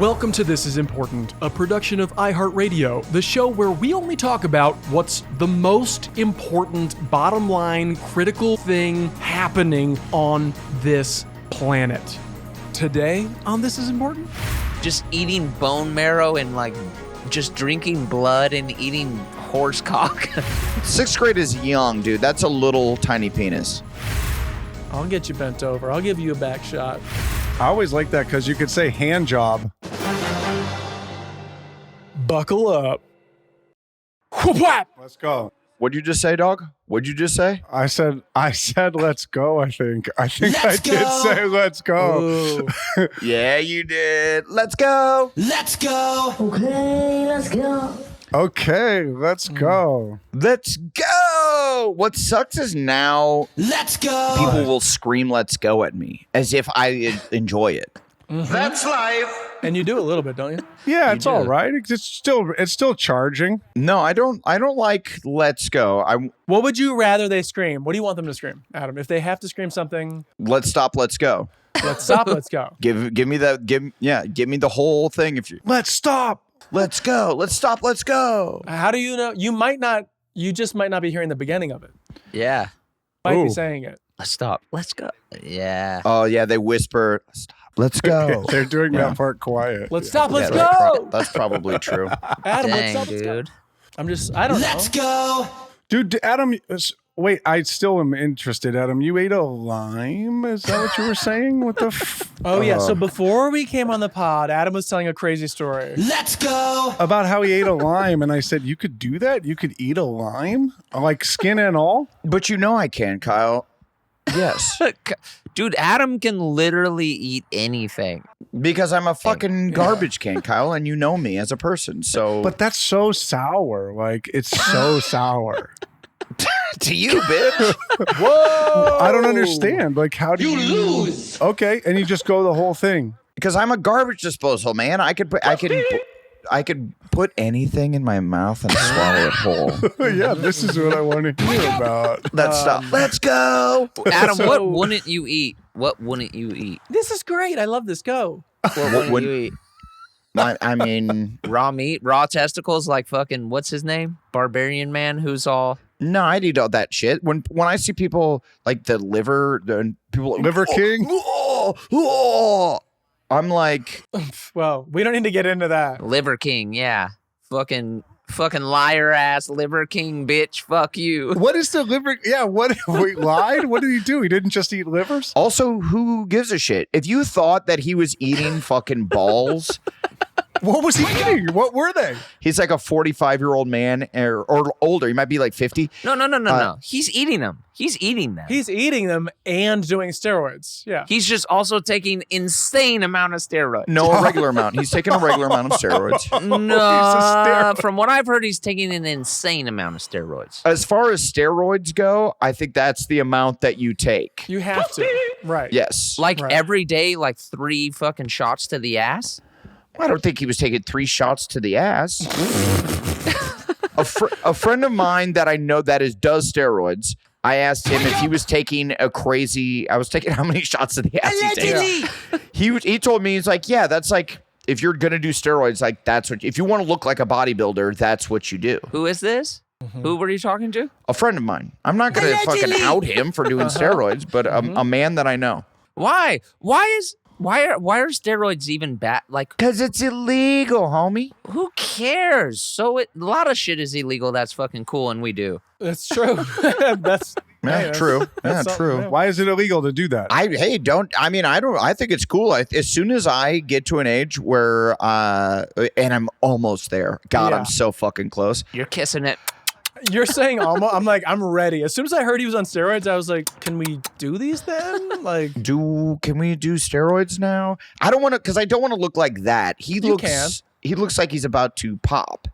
Welcome to This Is Important, a production of iHeartRadio, the show where we only talk about what's the most important, bottom line, critical thing happening on this planet. Today on This Is Important? Just eating bone marrow and just drinking blood and eating horse cock. 6th grade is young, dude. That's a little tiny penis. I'll get you bent over. I'll give you a back shot. I always like that because you could say hand job. Buckle up. Let's go. What'd you just say, dog? What'd you just say? I said let's go, I think. I did say let's go. Yeah, you did. Let's go. Let's go. Okay, let's go. Okay, let's go. Let's go. What sucks is now Let's go. people will scream let's go at me as if I enjoy it. That's life. And you do a little bit, don't you? Yeah, it's all right. It's still charging. No, I don't like let's go. What would you rather they scream? What do you want them to scream, Adam? If they have to scream something, Let's stop, let's go. let's stop, let's go. Give me the whole thing if you Let's stop. let's go. Let's stop, let's go. How do you know? You just might not be hearing the beginning of it. Yeah. Might be saying it. Let's stop. Let's go. Yeah. Oh yeah, they whisper, stop. Let's go. They're doing that part quiet. Let's stop, let's Yeah, go. that's probably true. Adam, Dang, let's dude. go. I don't know. Let's go. Dude, Adam, wait, I still am interested, Adam. You ate a lime? Is that what you were saying? What the Oh, yeah. So before we came on the pod, Adam was telling a crazy story. Let's go. About how he ate a lime, and I said, you could do that? You could eat a lime? Like skin and all? But you know I can, Kyle. Yes. Dude, Adam can literally eat anything. Because I'm a fucking garbage can, Kyle, and you know me as a person. So But that's so sour. Like, it's so sour. to you, bitch. Whoa! I don't understand. Like, how do you lose? Okay, and you just go the whole thing. Because I'm a garbage disposal, man. I could put anything in my mouth and swallow it whole. Yeah, this is what I want to hear about. Let's stop. Let's go. Adam, what wouldn't you eat? What wouldn't you eat? This is great. I love this. Go. What wouldn't you eat? I mean, Raw meat? Raw testicles like fucking, what's his name? Barbarian man who's all... no, I'd eat all that shit. When I see people like the liver, people Liver King? I'm like, Well, we don't need to get into that. Liver King, yeah. Fucking liar ass Liver King, bitch. Fuck you. What is the liver? Yeah, what? We lied? What did he do? He didn't just eat livers? also, who gives a shit? If you thought that he was eating fucking balls, What was he eating? What were they? he's like a 45-year-old man or older. He might be like 50. No. He's eating them. He's eating them. He's eating them and doing steroids. Yeah. He's just also taking insane amount of steroids. No, a regular amount. He's taking a regular amount of steroids. No, steroid. from what I've heard, he's taking an insane amount of steroids. As far as steroids go, I think that's the amount that you take. You have to. Right. Yes. Like Right. every day, like 3 fucking shots to the ass. I don't think he was taking 3 shots to the ass. A friend of mine that I know that does steroids, I asked him if he was taking I was taking how many shots to the ass he takes. He told me, he's like, yeah, that's like, if you're going to do steroids, like if you want to look like a bodybuilder, that's what you do. Who is this? Who were you talking to? A friend of mine. I'm not going to fucking out him for doing steroids, but a man that I know. Why? Why are steroids even bad? Like, Because it's illegal, homie. who cares? So a lot of shit is illegal. That's fucking cool, and we do. That's true. That's True. that's Yeah, something, true. yeah. Why is it illegal to do that? I think it's cool. As soon as I get to an age where, and I'm almost there. God, Yeah. I'm so fucking close. You're kissing it. You're saying almost. I'm like, I'm ready. As soon as I heard he was on steroids, I was like, can we do these then? Like, Can we do steroids now? I don't want to, because I don't want to look like that. He looks like he's about to pop.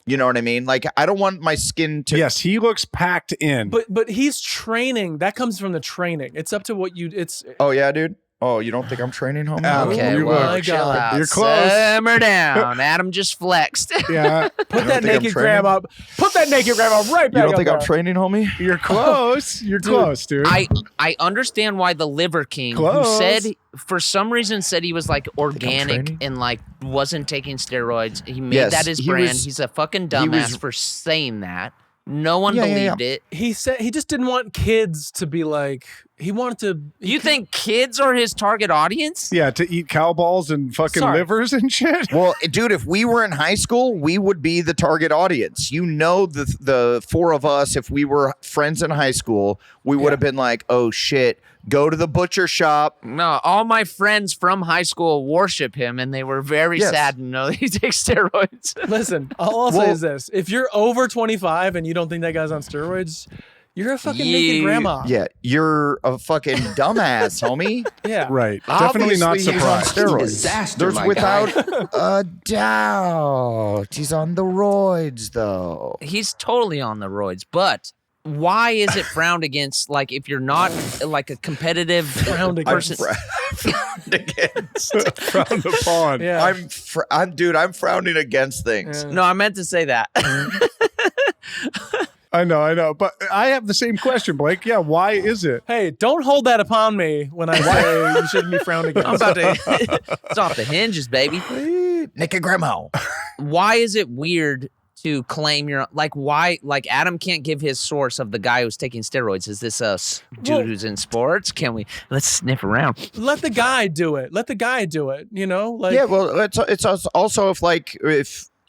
You know what I mean? Like, I don't want my skin to. Yes, he looks packed in. but he's training. That comes from the training. It's up to what you. It's Oh yeah, dude. Oh, you don't think I'm training, homie? Okay, you well, look- chill out. You're close. Simmer down. Adam just flexed. Yeah, Put that think I'm naked training? grandma. Put that naked grandma right back. You don't up think I'm there. training, homie? you're close. You're close, dude. I understand why the Liver King, who Close. said for some reason said he was like organic training? and like wasn't taking steroids. He made Yes, that his he brand. was- He's a fucking was- dumbass for saying that. No one Yeah, yeah, believed yeah. it. He said he just didn't want kids to be like. He wanted to. You think kids are his target audience? yeah, to eat cow balls and fucking Sorry. livers and shit. Well, dude, if we were in high school, we would be the target audience. You know, the four of us, if we were friends in high school, we would have been like, oh shit, go to the butcher shop. No, all my friends from high school worship him, and they were very Yes. sad to know that he takes steroids. Listen, all I'll say Well- is this: if you're over 25 and you don't think that guy's on steroids, you're a fucking naked grandma. Yeah, you're a fucking dumbass, homie. Yeah. Right. Definitely not Obviously, he's on surprised. steroids. Disaster, There's my without guy. a doubt. He's on the roids, though. He's totally on the roids, but why is it frowned against? Like, if you're not like a competitive Frowned person, Frowned against. Frowned upon. Yeah. I'm frowning against things. Yeah. no, I meant to say that. I know. But I have the same question, Blake. Yeah, why is it? Hey, don't hold that upon me when I say you shouldn't be frowned against. I'm about to. It's off the hinges, baby. Naked grandma. Why is it weird to claim your why? Like Adam can't give his source of the guy who's taking steroids. Is this a dude Well- who's in sports? Let's sniff around? Let the guy do it. Let the guy do it. You know, like Yeah, well, it's also if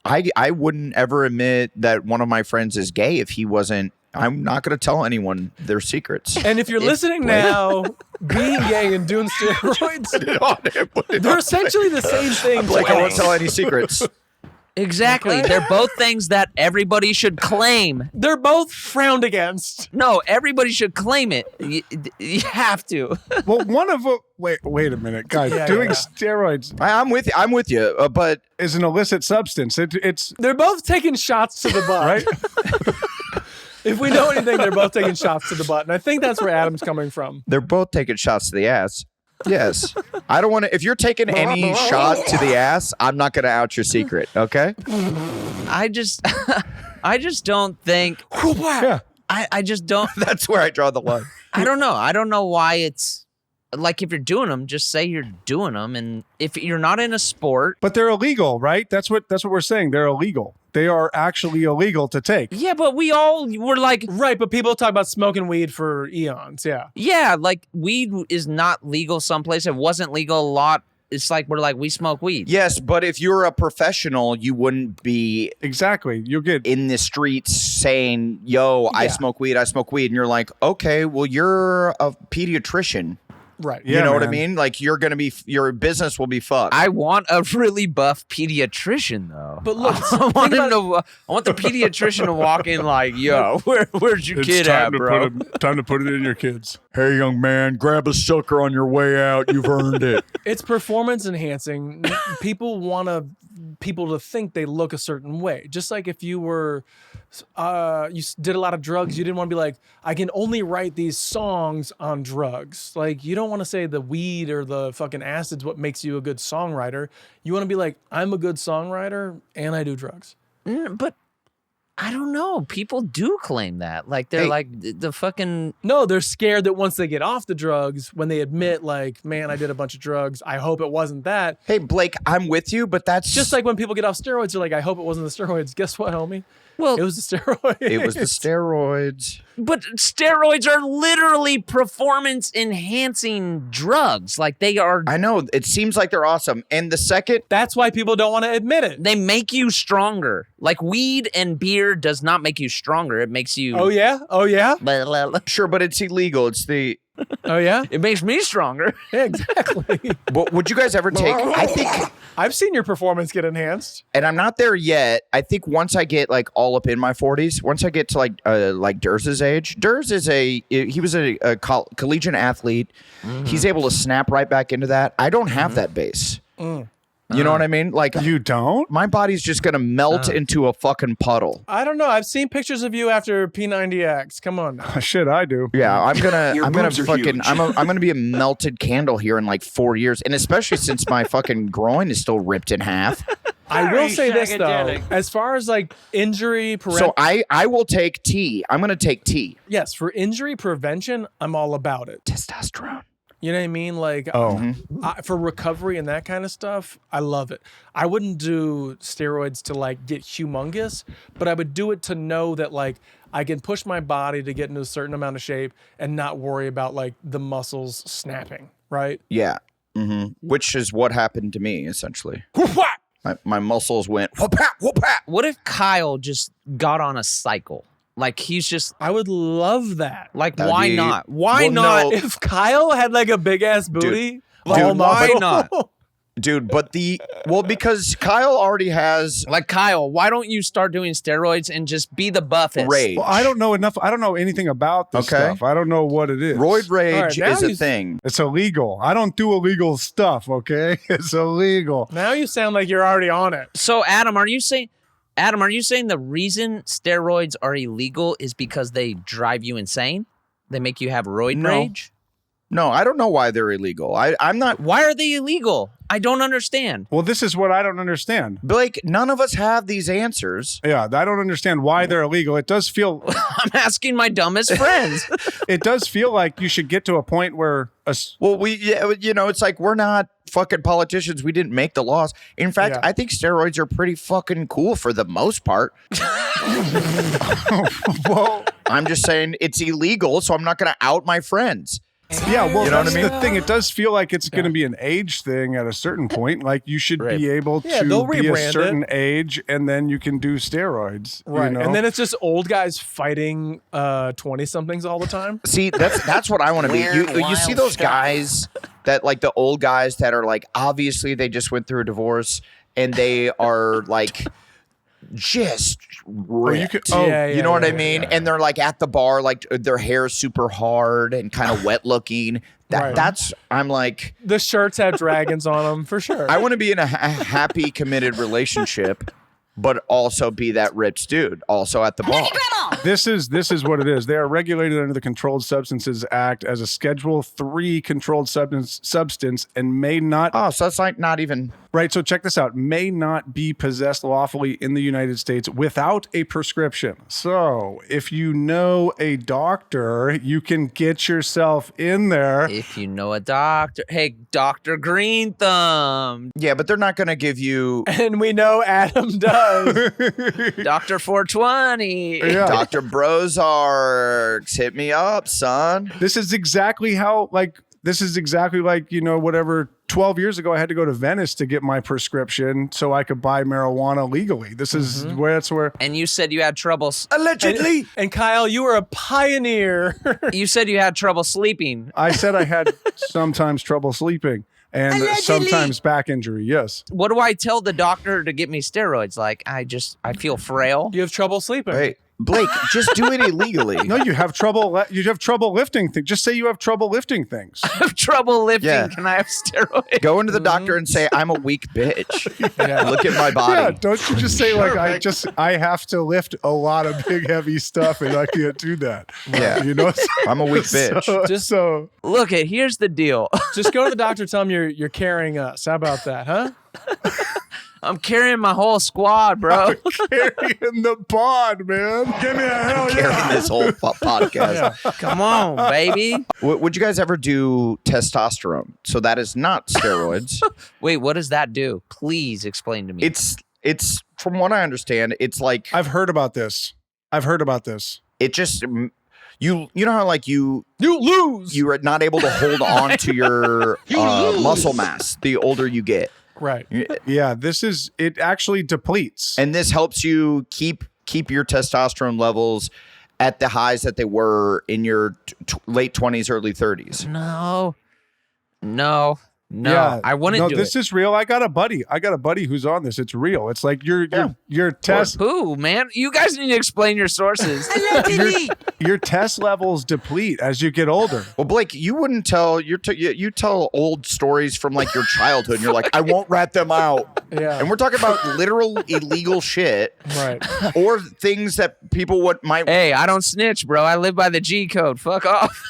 I wouldn't ever admit that one of my friends is gay if he wasn't. I'm not going to tell anyone their secrets. And if you're listening now, being gay and doing steroids, they're essentially the same thing. Blake, I won't twice. tell any secrets. Exactly. Okay. They're both things that everybody should claim. They're both frowned against. No, everybody should claim it. You have to. Well, one of them. Wait a minute, guys. Yeah, Doing yeah. steroids I'm with you. I'm with you. But is an illicit substance. It's They're both taking shots to the butt. right. If we know anything, they're both taking shots to the butt. And I think that's where Adam's coming from. they're both taking shots to the ass. Yes. I don't want to. If you're taking any shot to the ass, I'm not going to out your secret. Okay. I just don't think. Yeah. I just don't. That's where I draw the line. I don't know. I don't know why it's like if you're doing them, just say you're doing them, and if you're not in a sport, But they're illegal, right? That's what we're saying. They're illegal. They are actually illegal to take. yeah. But we all were like, Right, but people talk about smoking weed for eons. Yeah. yeah, like weed is not legal someplace. It wasn't legal a lot. It's like we're like we smoke weed. Yes, but if you're a professional, you wouldn't be Exactly. You'll get in the streets saying, "Yo, I Yeah. smoke weed. I smoke weed," and you're like, "Okay, well, you're a pediatrician. Right. Yeah, you know what I man. mean? Like, you're gonna be your business will be fucked." I want a really buff pediatrician though. But look, I want think him to. I want the pediatrician to walk in like, "Yo, where's your kid at, bro?" time to put it in your kids. Hey, young man, grab a sucker on your way out. You've earned it. It's performance enhancing. People want people to think they look a certain way. Just like if you were, did a lot of drugs, you didn't want to be like, I can only write these songs on drugs. Like, you don't want to say the weed or the fucking acid's what makes you a good songwriter. You want to be like, I'm a good songwriter and I do drugs. But I don't know. People do claim that. Like they're Hey. like the fucking. No, they're scared that once they get off the drugs, when they admit, like, man, I did a bunch of drugs, I hope it wasn't that. Hey, Blake, I'm with you, but that's Just like when people get off steroids, they're like, I hope it wasn't the steroids. Guess what, homie? Well, It was the steroids. it was the steroids. but steroids are literally performance enhancing drugs. Like they are. I know. It seems like they're awesome. And the second, That's why people don't want to admit it. They make you stronger. Like weed and beer does not make you stronger. It makes you. Oh yeah? Oh yeah? sure, but it's illegal. It's the. Oh yeah? It makes me stronger. Yeah, exactly. But would you guys ever take? I think, I've seen your performance get enhanced. and I'm not there yet. I think once I get like all up in my 40s, once I get to like Durz's age, Durz is he was a collegiate athlete. He's able to snap right back into that. I don't have that base. You know what I mean? Like, You don't? my body's just gonna melt into a fucking puddle. I don't know. I've seen pictures of you after P90X. Come on. Shit, I do. Yeah, I'm gonna boobs are fucking huge. I'm gonna be a melted candle here in like 4 years, and especially since my fucking groin is still ripped in half. I will say this though, as far as like injury So I will take T. I'm gonna take T. yes, for injury prevention, I'm all about it. Testosterone. You know what I mean? Like, for recovery and that kind of stuff, I love it. I wouldn't do steroids to like get humongous, but I would do it to know that like I can push my body to get into a certain amount of shape and not worry about like the muscles snapping, right? Yeah. Which is what happened to me essentially. My muscles went whoop-pat, whoop-pat. What if Kyle just got on a cycle? Like he's just I would love that. like, That'd why be- not? Why Well, not? no. If Kyle had like a big ass booty, Dude, why not? Dude, but because Kyle already has Like Kyle, why don't you start doing steroids and just be the buffest? rage. Well, I don't know enough. I don't know anything about this Okay. stuff. I don't know what it is. Roid rage All right, now is a you- thing. It's illegal. I don't do illegal stuff, okay? It's illegal. Now you sound like you're already on it. So Adam, are you saying the reason steroids are illegal is because they drive you insane? They make you have roid No. rage? No, I don't know why they're illegal. I'm not. Why are they illegal? I don't understand. Well, this is what I don't understand. Blake, none of us have these answers. Yeah, I don't understand why they're illegal. It does feel I'm asking my dumbest friends. it does feel like you should get to a point where Well, it's like we're not fucking politicians. We didn't make the laws. In fact, Yeah. I think steroids are pretty fucking cool for the most part. well, I'm just saying it's illegal, so I'm not going to out my friends. yeah, well, You know what that's I mean? the thing. It does feel like it's going to be an age thing at a certain point. Like you should Right. be able Yeah, to they'll be a rebrand it. certain age, and then you can do steroids. Right. You know? And then it's just old guys fighting 20-somethings all the time. See, that's what I want to be. You see those guys that like the old guys that are like obviously they just went through a divorce and they are like just ripped. You know what I mean? And they're like at the bar, like their hair is super hard and kind of wet looking. Right. That's I'm like The shirts have dragons on them for sure. I want to be in a happy, committed relationship, but also be that rich dude, also at the bar. This is what it is. They are regulated under the Controlled Substances Act as a Schedule 3 controlled substance and may not. Oh, so that's like not even. Right. So check this out. May not be possessed lawfully in the United States without a prescription. So if you know a doctor, you can get yourself in there. If you know a doctor, hey, Dr. Green Thumb, Yeah, but they're not going to give you And we know Adam does. Dr. 420. Yeah. Dr. Brozarks. Hit me up, son. This is exactly like, you know, whatever 12 years ago I had to go to Venice to get my prescription so I could buy marijuana legally. This is where it's where And you said you had trouble. Allegedly. And Kyle, you were a pioneer. You said you had trouble sleeping. I said I had sometimes trouble sleeping and sometimes back injury. Yes. What do I tell the doctor to get me steroids? Like, I feel frail. You have trouble sleeping. Hey, Blake, just do it illegally. No, you have trouble. You have trouble lifting things. Just say you have trouble lifting things. I have trouble lifting. Yeah. Can I have steroids? Go into the doctor and say, I'm a weak bitch. Look at my body. Yeah, don't you just say like I have to lift a lot of big heavy stuff and I can't do that. Yeah. You know, I'm a weak bitch. So Look, here's the deal. Just go to the doctor, tell him you're carrying us. How about that, huh? I'm carrying my whole squad, bro. carrying the pod, man. Give me a hell Carrying this whole podcast. Come on, baby. Would you guys ever do testosterone? So that is not steroids. Wait, what does that do? Please explain to me. It's from what I understand, it's like I've heard about this. it just you know how like you lose. are not able to hold on to your muscle mass the older you get. Right. Yeah, it actually depletes. And this helps you keep your testosterone levels at the highs that they were in your late 20s, early 30s. No. No, I wouldn't do this it. is real. I got a buddy who's on this. It's real. It's like your test. Who, man? You guys need to explain your sources. Your test levels deplete as you get older. Well, Blake, you wouldn't tell you tell old stories from like your childhood. And you're like, I won't rat them out. Yeah. And we're talking about literal illegal shit, Right. or things that people might. Hey, I don't snitch, bro. I live by the G code. Fuck off.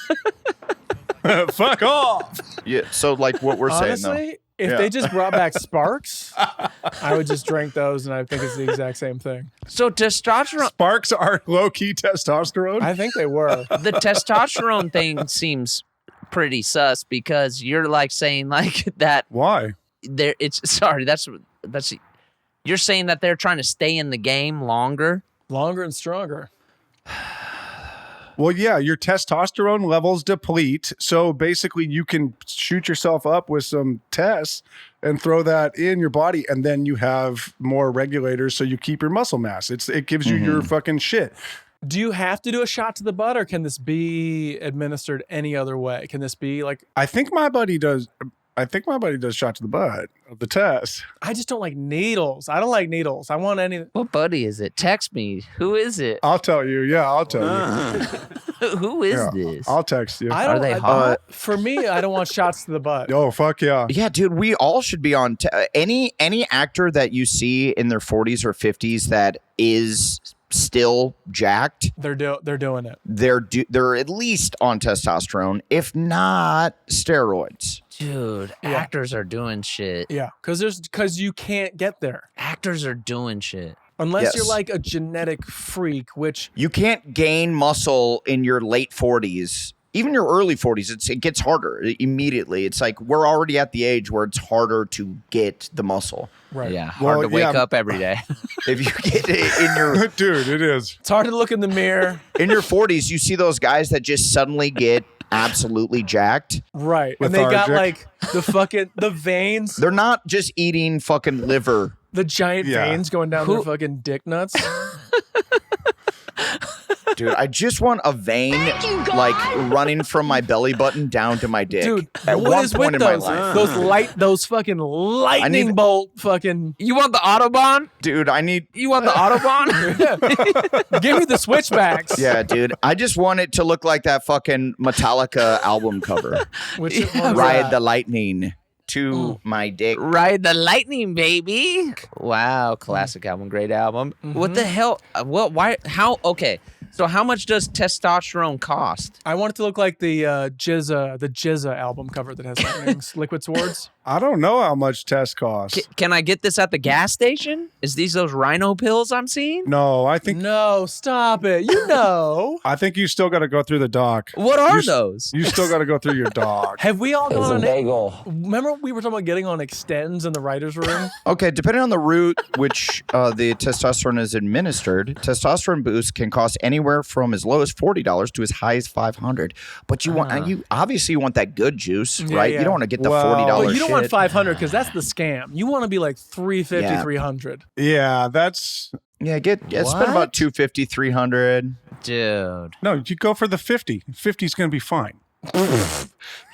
Fuck off. Yeah. So like what we're saying Honestly, though. if Yeah. they just brought back Sparks, I would just drink those, and I think it's the exact same thing. So testosterone, Sparks are low-key testosterone. I think they were. the testosterone thing seems pretty sus because you're like saying like that Why? there. It's sorry. That's you're saying that they're trying to stay in the game longer. Longer and stronger. Well, yeah, your testosterone levels deplete. So basically, you can shoot yourself up with some tests and throw that in your body, and then you have more regulators, so you keep your muscle mass. It gives you your fucking shit. Do you have to do a shot to the butt, or can this be administered any other way? Can this be like? I think my buddy does shot to the butt of the test. I just don't like needles. I don't like needles. I want any. What buddy is it? Text me. Who is it? I'll tell you. Yeah, I'll tell you. Who is Yeah, this? I'll text you. I don't. Are they I- hot? For me, I don't want shots to the butt. Oh, fuck yeah. Yeah, dude, we all should be on any actor that you see in their 40s or 50s that is still jacked. They're doing it. They're at least on testosterone, if not steroids. Dude, Yeah. actors are doing shit. Yeah, because you can't get there Actors are doing shit. unless Yes. you're like a genetic freak, which You can't gain muscle in your late 40s. Even your early 40s, it gets harder immediately. It's like we're already at the age where it's harder to get the muscle. right. Yeah, hard Well, to wake yeah. up every day. If you get it in your Dude, it is. It's hard to look in the mirror. 40s, you see those guys that just suddenly get absolutely jacked. Right. And they got Lethargic. like the veins, They're not just eating fucking liver. the giant Yeah. veins going down their fucking dick nuts. Dude, I just want a vein like running from my belly button down to my dick. Dude, at what one is point with in my those? life. Those fucking lightning bolt fucking. You want the Autobahn? Dude, I need. You want the Autobahn? Give me the switchbacks. Yeah, dude. I just want it to look like that fucking Metallica album cover. Which Ride the lightning to my dick. Ride the lightning, baby. Wow, classic album, great album. What the hell? Well, why? How? Okay, so how much does testosterone cost? I want it to look like the Jizza album cover that has lightnings, liquid swords. I don't know how much test costs. Can I get this at the gas station? Is these those rhino pills I'm seeing? No, I think No, stop it. You know. you still got to go through the doc. What are You- those? You still got to go through your doc. Have we all gone on bagel. Remember we were talking about getting on extends in the writer's room? Okay, depending on the route which the testosterone is administered, testosterone boost can cost anywhere from as low as $40 to as high as $500. But you want you obviously want that good juice, Yeah, right? yeah. You don't want to get the Well, $40 Well, you shit. don't want 500 because that's the scam. You want to be like 350, Yeah. 300. Yeah, that's spend What? about $250, $300. Dude. no. You go for the 50. 50 is going to be fine.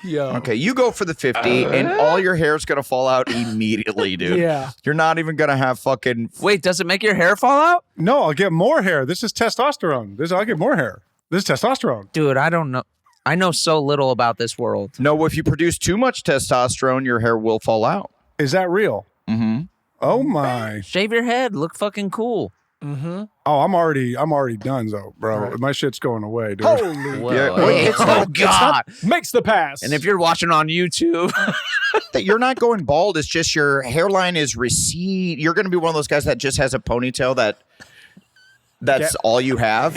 Yo. Okay, you go for the 50 and all your hair is going to fall out immediately, dude. Yeah. You're not even going to have fucking Wait, does it make your hair fall out? No, I'll get more hair. This is testosterone. I'll get more hair. This is testosterone. Dude, I don't know. I know so little about this world. No, if you produce too much testosterone, your hair will fall out. Is that real? Mm-hmm. Oh my. Shave your head. Look fucking cool. Mm-hmm. Oh, I'm already done though, bro. My shit's going away, dude. Holy. Whoa. Yeah, well, Hey, it's oh, not- it's not- God. Makes the pass. And if you're watching on YouTube, That you're not going bald. It's just your hairline is recede. You're going to be one of those guys that just has a ponytail that's all you have.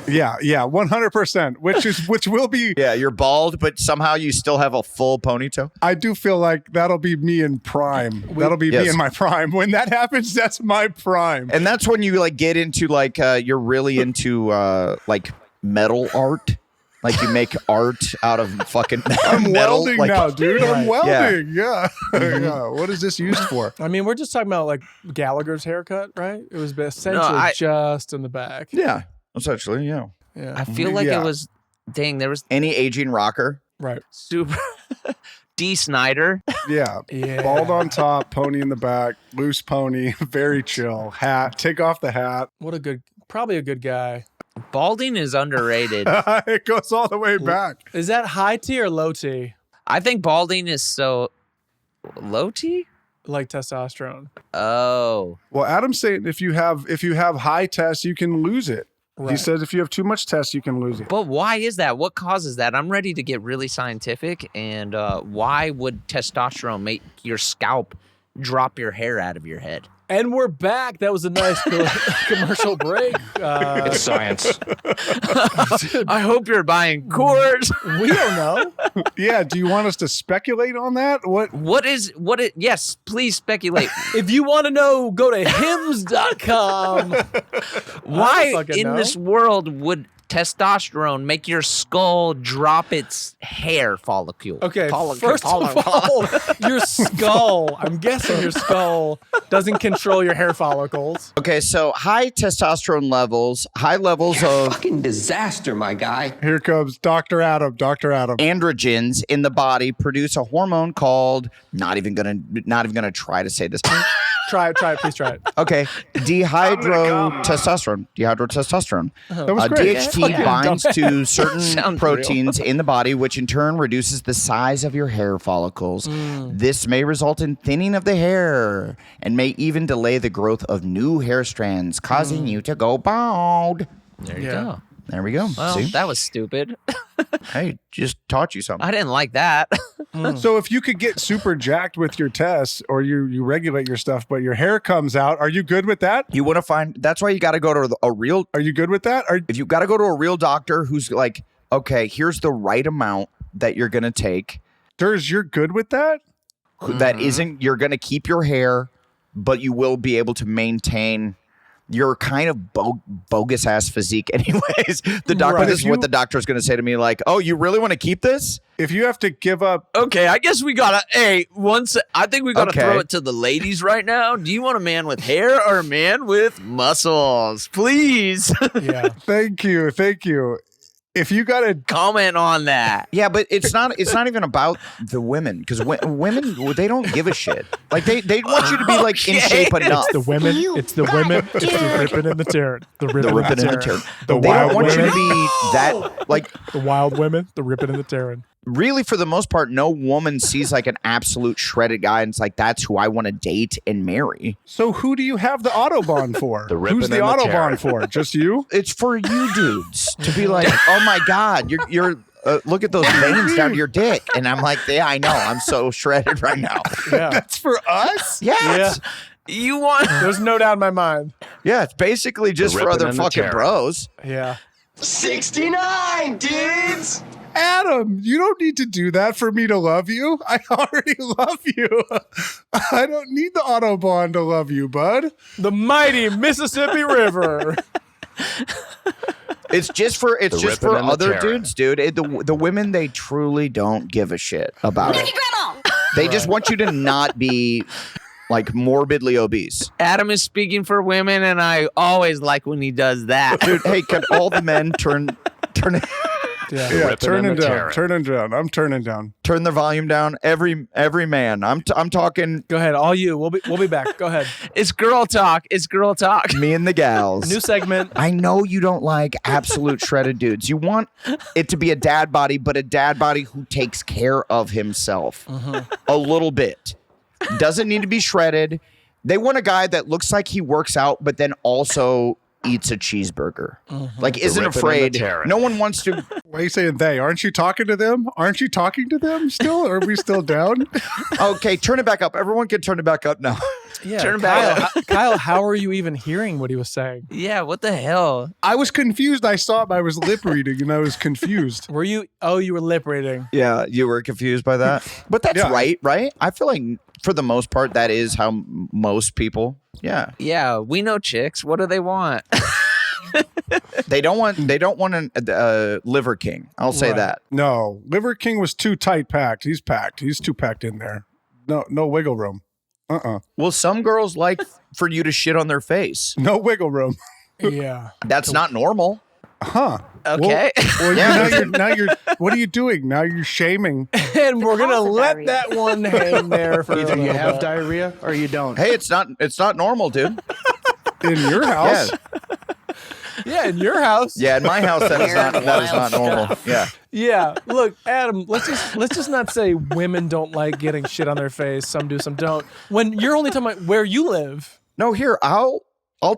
Yeah, 100%. Which will be. Yeah, you're bald, but somehow you still have a full ponytail. I do feel like that'll be me in prime. That'll be me Yes. in my prime. When that happens, that's my prime. And that's when you like get into like you're really into like metal art. Like you make art out of fucking I'm metal. welding like, now, dude. I'm Right. welding. Yeah. Yeah. What is this used for? I mean, we're just talking about like Gallagher's haircut, right? It was essentially I- just in the back. Yeah, essentially, yeah. Yeah. I feel like Yeah. it was, dang, there was Any aging rocker. Right. super. D. Snyder. Yeah. Yeah. Bald on top, pony in the back, loose pony, very chill. Hat. Take off the hat. Probably a good guy. Balding is underrated. It goes all the way back. Is that high T or low T? I think balding is so low T. Like testosterone. Oh, Well, Adam's saying if you have high tests, you can lose it. He Right. says if you have too much tests, you can lose it. but why is that? What causes that? I'm ready to get really scientific. And why would testosterone make your scalp drop your hair out of your head? And we're back. That was a nice commercial break. It's science. I hope you're buying Coors. We don't know. Yeah. Do you want us to speculate on that? What? Yes, please speculate. If you want to know, go to hims.com. Why fucking in know. this world would testosterone make your skull drop its hair follicle? Okay, first of all, your skull, I'm guessing your skull doesn't control your hair follicles. Okay, so high testosterone levels, high levels of Fucking disaster, my guy. Here comes Dr. Adam. Dr. Adam. androgens in the body produce a hormone called not even gonna try to say this. Try it, please try it. Okay, dehydrotestosterone. That was great. DHT binds to certain Sounds proteins in the body, which in turn reduces the size of your hair follicles. This may result in thinning of the hair and may even delay the growth of new hair strands, causing you to go bald. There you Yeah. go. There we go. Well, See? that was stupid. Hey, just taught you something. I didn't like that. So if you could get super jacked with your tests or you regulate your stuff, but your hair comes out, are you good with that? You want to find, that's why you got to go to a real, Are you good with that? if you got to go to a real doctor who's like, okay, here's the right amount that you're going to take. Durs, you're good with that? That isn't, you're going to keep your hair, but you will be able to maintain your kind of bogus ass physique anyways. The doctor, Right. this is what the doctor is going to say to me, like, oh, you really want to keep this? If you have to give up, Okay, I guess we gotta. Hey, I think we gotta Okay. throw it to the ladies right now. Do you want a man with hair or a man with muscles? Please Yeah. thank you. If you got to, comment on that. Yeah, but it's not even about the women, because women, they don't give a shit. Like they want you to be like in Okay. shape enough. It's the women. It's the ripping and the tearing. The ripping, The ripping and and the the tearing. tear. The They don't wild want you women. to be that, like, The wild women. The ripping and the tearing. really, for the most part, no woman sees like an absolute shredded guy and it's like, that's who I want to date and marry. so who do you have the Autobahn for? The ripping Who's the and the Autobahn for? Just you? It's for you dudes to be like, oh my God, you're look at those veins down to your dick. And I'm like, yeah, I know. I'm so shredded right now. Yeah. That's for us? Yeah. Yeah. You want? There's no doubt in my mind. Yeah, it's basically just for ripping other and the fucking tearing. bros. Yeah. 69, dudes. Adam, you don't need to do that for me to love you. I already love you. I don't need the Autobahn to love you, bud. The mighty Mississippi River. It's just for ripping and the other tearing. dudes, dude. The women, they truly don't give a shit about it. They just want you to not be like morbidly obese. Adam is speaking for women, and I always like when he does that. Dude, hey, can all the men turn Yeah. Yeah, ripping turning and the down. tearing. Turning down. I'm turning down. turn their volume down? Every man. I'm talking Go ahead. All you. We'll be back. Go ahead. It's girl talk. It's girl talk. me and the gals. New segment. I know you don't like absolute shredded dudes. You want it to be a dad body, but a dad body who takes care of himself a little bit. Doesn't need to be shredded. They want a guy that looks like he works out, but then also eats a cheeseburger. Like isn't ripping and the afraid. tearing. No one wants to. Why are you saying they? Aren't you talking to them? Aren't you talking to them still? Are we still down? Okay, turn it back up. Everyone can turn it back up now. Yeah. Turn Kyle, Kyle, how are you even hearing what he was saying? Yeah, what the hell? I was confused. I saw it. I was lip reading and I was confused. Were you? Oh, you were lip reading. Yeah, you were confused by that. But that's Yeah. right? I feel like for the most part, that is how most people. Yeah, Yeah, we know chicks. What do they want? they don't want a liver king. I'll say Right. that. No, Liver King was too tight packed. He's packed. He's too packed in there. No wiggle room. Well, some girls like for you to shit on their face. No wiggle room. Yeah. That's not normal. Huh. Okay. Well, now you're. What are you doing? Now you're shaming. And we're gonna cause of let diarrhea. that one hang there for a Either you little have bit. diarrhea or you don't. Hey, it's not normal, dude. In your house? Yeah, Yeah, in your house. yeah. In my house, that is not Wild normal. Yeah. Yeah. Look, Adam, let's just not say women don't like getting shit on their face. Some do, some don't. When you're only talking about where you live. No, here I'll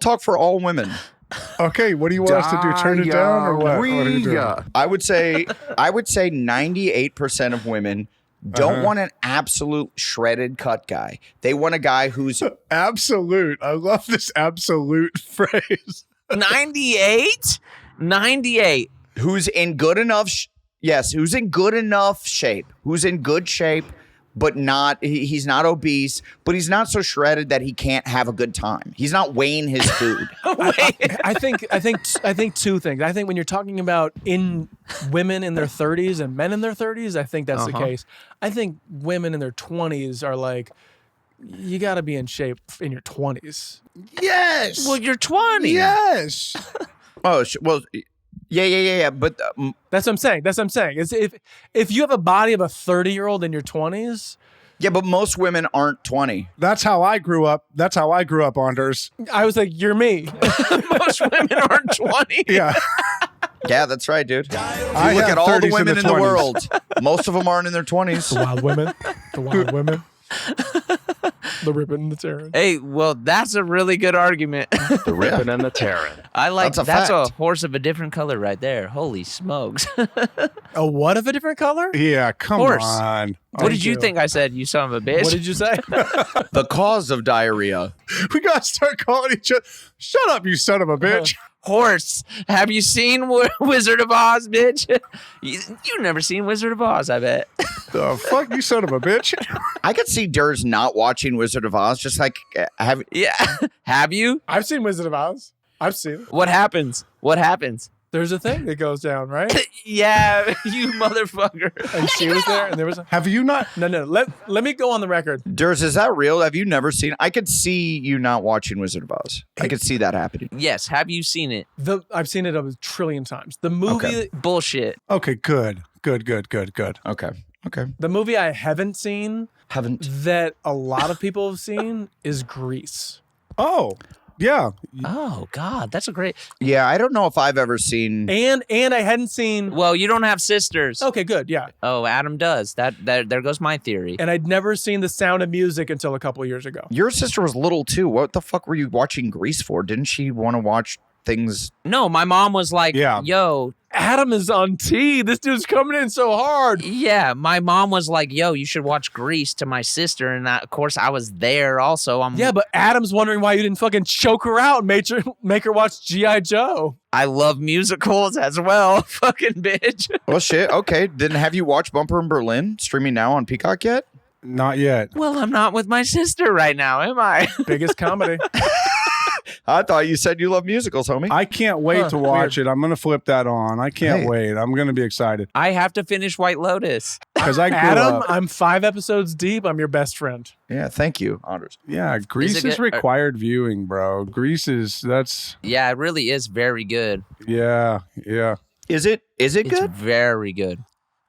talk for all women. Okay, what do you want us to do? Turn it down or what? What are you doing? I would say 98% of women don't want an absolute shredded cut guy. They want a guy who's Absolute. I love this absolute phrase. 98? 98. who's in good enough who's in good enough shape, who's in good shape, but he's not obese, but he's not so shredded that he can't have a good time. He's not weighing his food. I think two things. I think when you're talking about in women in their 30s and men in their 30s, I think that's the case. I think women in their 20s are like, you got to be in shape in your 20s. Yes. Well, you're 20. Yes. Oh, well, yeah. But That's what I'm saying. It's if you have a body of a 30-year-old in your 20s. yeah, but most women aren't 20. That's how I grew up. Anders. I was like, you're me. Most women aren't 20. Yeah. Yeah, that's right, dude. I Look have at all 30s the in women in the 20s. world. Most of them aren't in their 20s. Wild women. The wild women. The ripping and the tearing. Hey, well, that's a really good argument. The ripping and the tearing. I like That's a that's a fact. horse of a different color right there. Holy smokes. A what of a different color? Yeah, come Horse. on. What did you think I said, you son of a bitch? What did you say? The cause of diarrhea. We got to start calling each other. Shut up, you son of a bitch. Horse. Have you seen Wizard of Oz, bitch? You've never seen Wizard of Oz, I bet. The fuck, you son of a bitch. I could see Durs not watching Wizard of Oz, just like have. Yeah. Have you? I've seen Wizard of Oz. I've seen it. What happens? What happens? There's a thing that goes down, right? Yeah, you motherfucker. And she was there, and there was a... Have you not? No. Let me go on the record. Durs, is that real? Have you never seen? I could see you not watching Wizard of Oz. I could see that happening. Yes, have you seen it? I've seen it a trillion times. The movie, Okay. Bullshit. Okay, good. Okay. the movie I haven't seen Haven't. that a lot of people have seen is Grease. Oh, yeah. Oh, God, that's a great... Yeah, I don't know if I've ever seen. And I hadn't seen... Well, you don't have sisters. Okay, good, yeah. Oh, Adam does. There goes my theory. And I'd never seen The Sound of Music until a couple of years ago. Your sister was little too. What the fuck were you watching Grease for? Didn't she want to watch things? No, my mom was like, Yeah. yo, Adam is on T. This dude's coming in so hard. yeah, my mom was like, yo, you should watch Grease to my sister. And of course, I was there also. Yeah, but Adam's wondering why you didn't fucking choke her out and make her watch G.I. Joe. I love musicals as well. Fucking bitch. Well, shit. Okay, then have you watched Bumper in Berlin streaming now on Peacock yet? Not yet. Well, I'm not with my sister right now, am I? Biggest comedy. I thought you said you love musicals, homie. I can't wait to watch it. I'm going to flip that on. I can't Hey. wait. I'm going to be excited. I have to finish White Lotus. Because I grew Adam, up. I'm 5 episodes deep. I'm your best friend. Yeah, thank you, Anders. Yeah, Grease it is good? required viewing, bro. Grease is, that's, Yeah, it really is very good. yeah. Is it It's good? very good.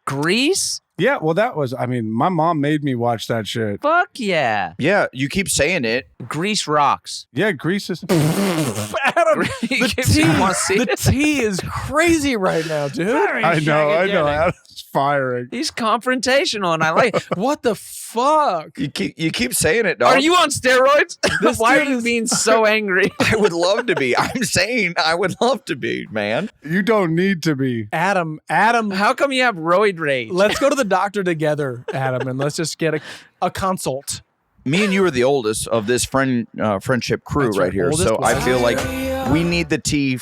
Grease? Yeah, well, that was, I mean, my mom made me watch that shit. Fuck yeah. Yeah, you keep saying it. Grease rocks. Yeah, Grease is, Adam, You the wanna see the it? tea is crazy right now, dude. I know. Adam's firing. He's confrontational, and I like. What the fuck? You keep saying it, dog. Are you on steroids? This Why are dude you is- being so angry? I would love to be. I'm saying I would love to be, man. You don't need to be. Adam, How come you have roid rage? let's go to the doctor together, Adam, and let's just get a consult. Me and you are the oldest of this friendship crew That's right right. here, Oldest, so I oldest. feel like we need the tea.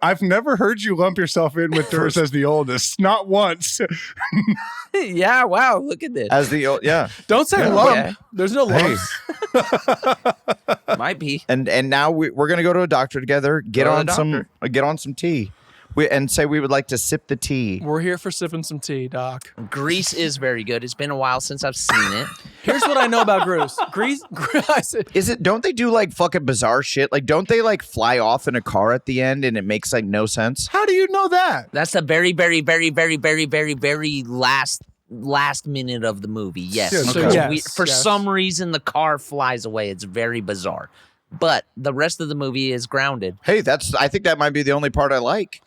I've never heard you lump yourself in with Durs as the oldest. Not once. Yeah, wow, look at this. As the yeah, Don't say Yeah. lump. Yeah. There's no Hey. Might be. and now we're gonna go to a doctor together. Get Go to on the some tea. And say we would like to sip the tea. We're here for sipping some tea, Doc. Grease is very good. It's been a while since I've seen it. Here's what I know about Grease. Is it? Don't they do like fucking bizarre shit? Like, don't they like fly off in a car at the end and it makes like no sense? How do you know that? That's the very, very, very, very, very, very, very last minute of the movie. Yes. Yeah, so yes, For yes. some reason, the car flies away. It's very bizarre. But the rest of the movie is grounded. Hey, I think that might be the only part I like.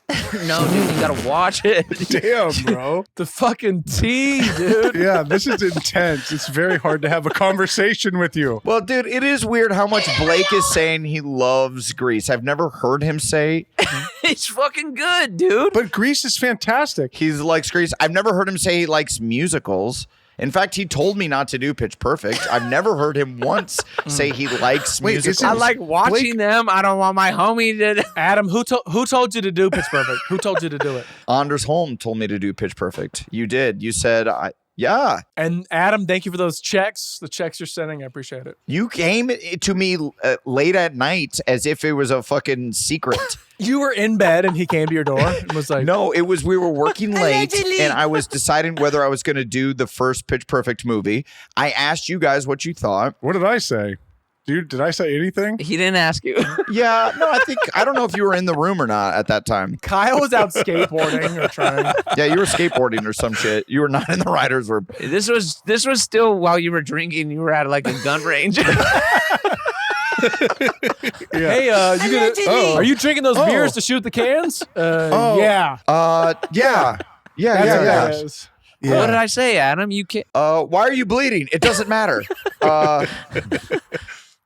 No, dude, you gotta watch it. Damn, bro. The fucking tea, dude. Yeah, this is intense. It's very hard to have a conversation with you. Well, dude, it is weird how much Blake is saying he loves Grease. I've never heard him say It's fucking good, dude. But Grease is fantastic. he likes Grease. I've never heard him say he likes musicals. In fact, he told me not to do Pitch Perfect. I've never heard him once say he likes Wait, is musicals. it- I like watching them. I don't want my homie to. Adam, who told you to do Pitch Perfect? Who told you to do it? Anders Holm told me to do Pitch Perfect. You did. You said, yeah. And Adam, thank you for those checks. The checks you're sending, I appreciate it. You came to me late at night as if it was a fucking secret. You were in bed and he came to your door and was like, No, it was we were working late and I was deciding whether I was going to do the first Pitch Perfect movie. I asked you guys what you thought. What did I say? Dude, did I say anything? He didn't ask you. Yeah, no, I don't know if you were in the room or not at that time. Kyle was out skateboarding or trying. Yeah, you were skateboarding or some shit. You were not in the writer's room. This was still while you were drinking. You were at like a gun range. Yeah. Hey, are you drinking those Oh. beers to shoot the cans? Oh. Yeah. Yeah. That's what that Yeah. is. Yeah. What did I say, Adam? You can't. Why are you bleeding? It doesn't matter.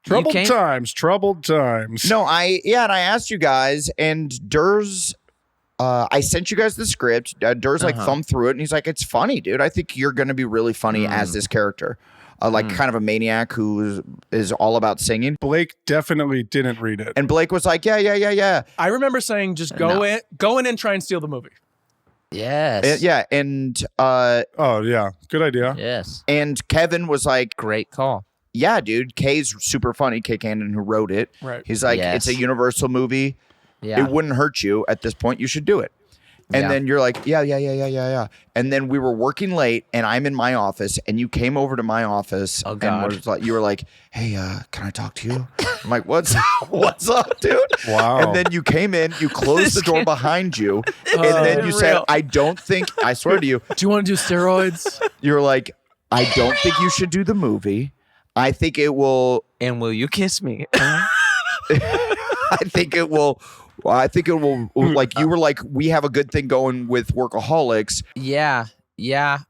Troubled came- times, troubled times. No, and I asked you guys, and Durs, I sent you guys the script. Durs like thumbed through it, and he's like, "It's funny, dude. I think you're going to be really funny as this character, kind of a maniac who is all about singing." Blake definitely didn't read it. And Blake was like, "Yeah." I remember saying, just go in and try and steal the movie. Yes. Yeah, and Oh, yeah. Good idea. Yes. and Kevin was like, Great call. "Yeah, dude, Kay's super funny. Kay Cantin, who wrote it, Right. He's like, Yes. it's a Universal movie. Yeah. It wouldn't hurt you at this point. You should do it." And Yeah. then you're like, yeah. And then we were working late, and I'm in my office, and you came over to my office. Oh, And God. was like, you were like, "Hey, can I talk to you?" I'm like, what's up, dude? Wow. And then you came in, you closed the door behind you, and then you said, real. I swear to you, Do you want to do steroids? you're like, "I don't think you should do the movie. I think it will, And will you kiss me? I think it will, like, you were like, we have a good thing going with Workaholics. Yeah.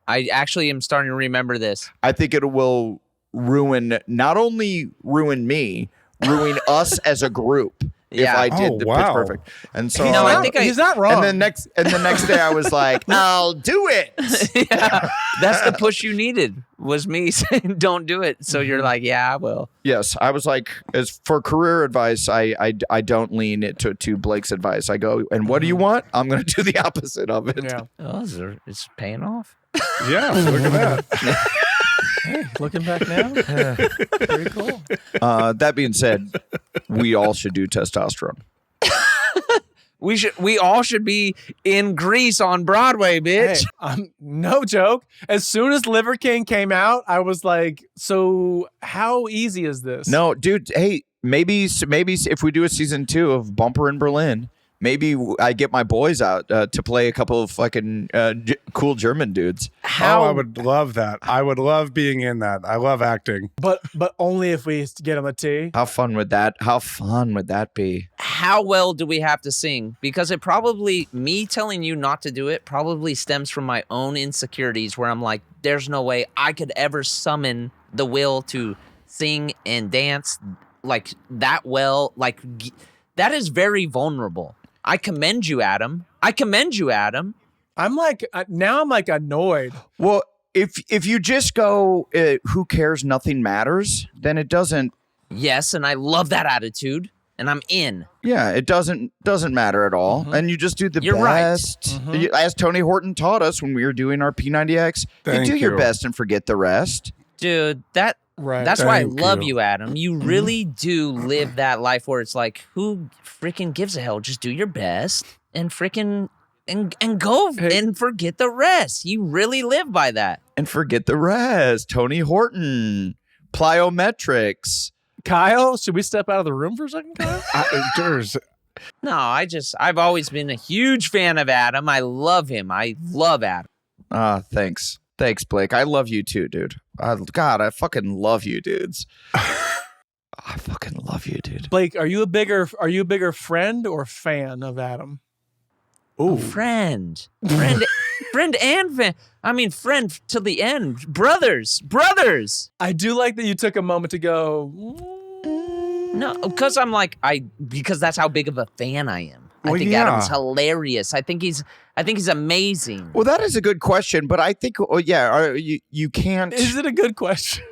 I actually am starting to remember this. I think it will not only ruin me, ruin us as a group if Yeah. I did Oh, the wow. Pitch Perfect. And so No, I think he's not wrong. and the next day I was like, "I'll do it." Yeah. That's the push you needed, was me saying don't do it. So you're like, yeah, I will. Yes, I was like, as for career advice, I don't lean it to Blake's advice. I go, "And what do you want?" I'm going to do the opposite of it. Yeah. Oh, it's paying off. Yeah, look at that. Hey, looking back now, pretty cool. That being said, we all should do testosterone. We all should be in Grease on Broadway, bitch. Hey, no joke. As soon as Liver King came out, I was like, so how easy is this? No, dude. Hey, maybe if we do a season 2 of Bumper in Berlin, maybe I get my boys out to play a couple of fucking cool German dudes. How I would love that. I would love being in that. I love acting. But only if we get on the tee. How fun would that be? how well do we have to sing? Because it probably, me telling you not to do it probably stems from my own insecurities where I'm like, there's no way I could ever summon the will to sing and dance like that well. Like that is very vulnerable. I commend you, Adam. I'm like, now I'm like annoyed. Well, if you just go, who cares, nothing matters, then it doesn't. Yes, and I love that attitude, and I'm in. Yeah, it doesn't matter at all, and you just do the You're right. best. As Tony Horton taught us when we were doing our P90X, Thank you do your you. best and forget the rest. Dude, Right. that's why I Thank love you. you, Adam. You really do live that life where it's like, who freaking gives a hell? Just do your best. and freaking and go and forget the rest. You really live by that. And forget the rest. Tony Horton, plyometrics. Kyle, should we step out of the room for a second, Kyle? No, I've always been a huge fan of Adam. I love him. I love Adam. Thanks. Thanks, Blake. I love you too, dude. God, I fucking love you, dudes. I fucking love you, dude. Blake, are you a bigger friend or fan of Adam? Ooh. Friend and fan. I mean, friend to the end. Brothers. I do like that you took a moment to go. No, because because that's how big of a fan I am. I think yeah. Adam's hilarious. I think he's amazing. Well, that is a good question, but I think, you can't. Is it a good question?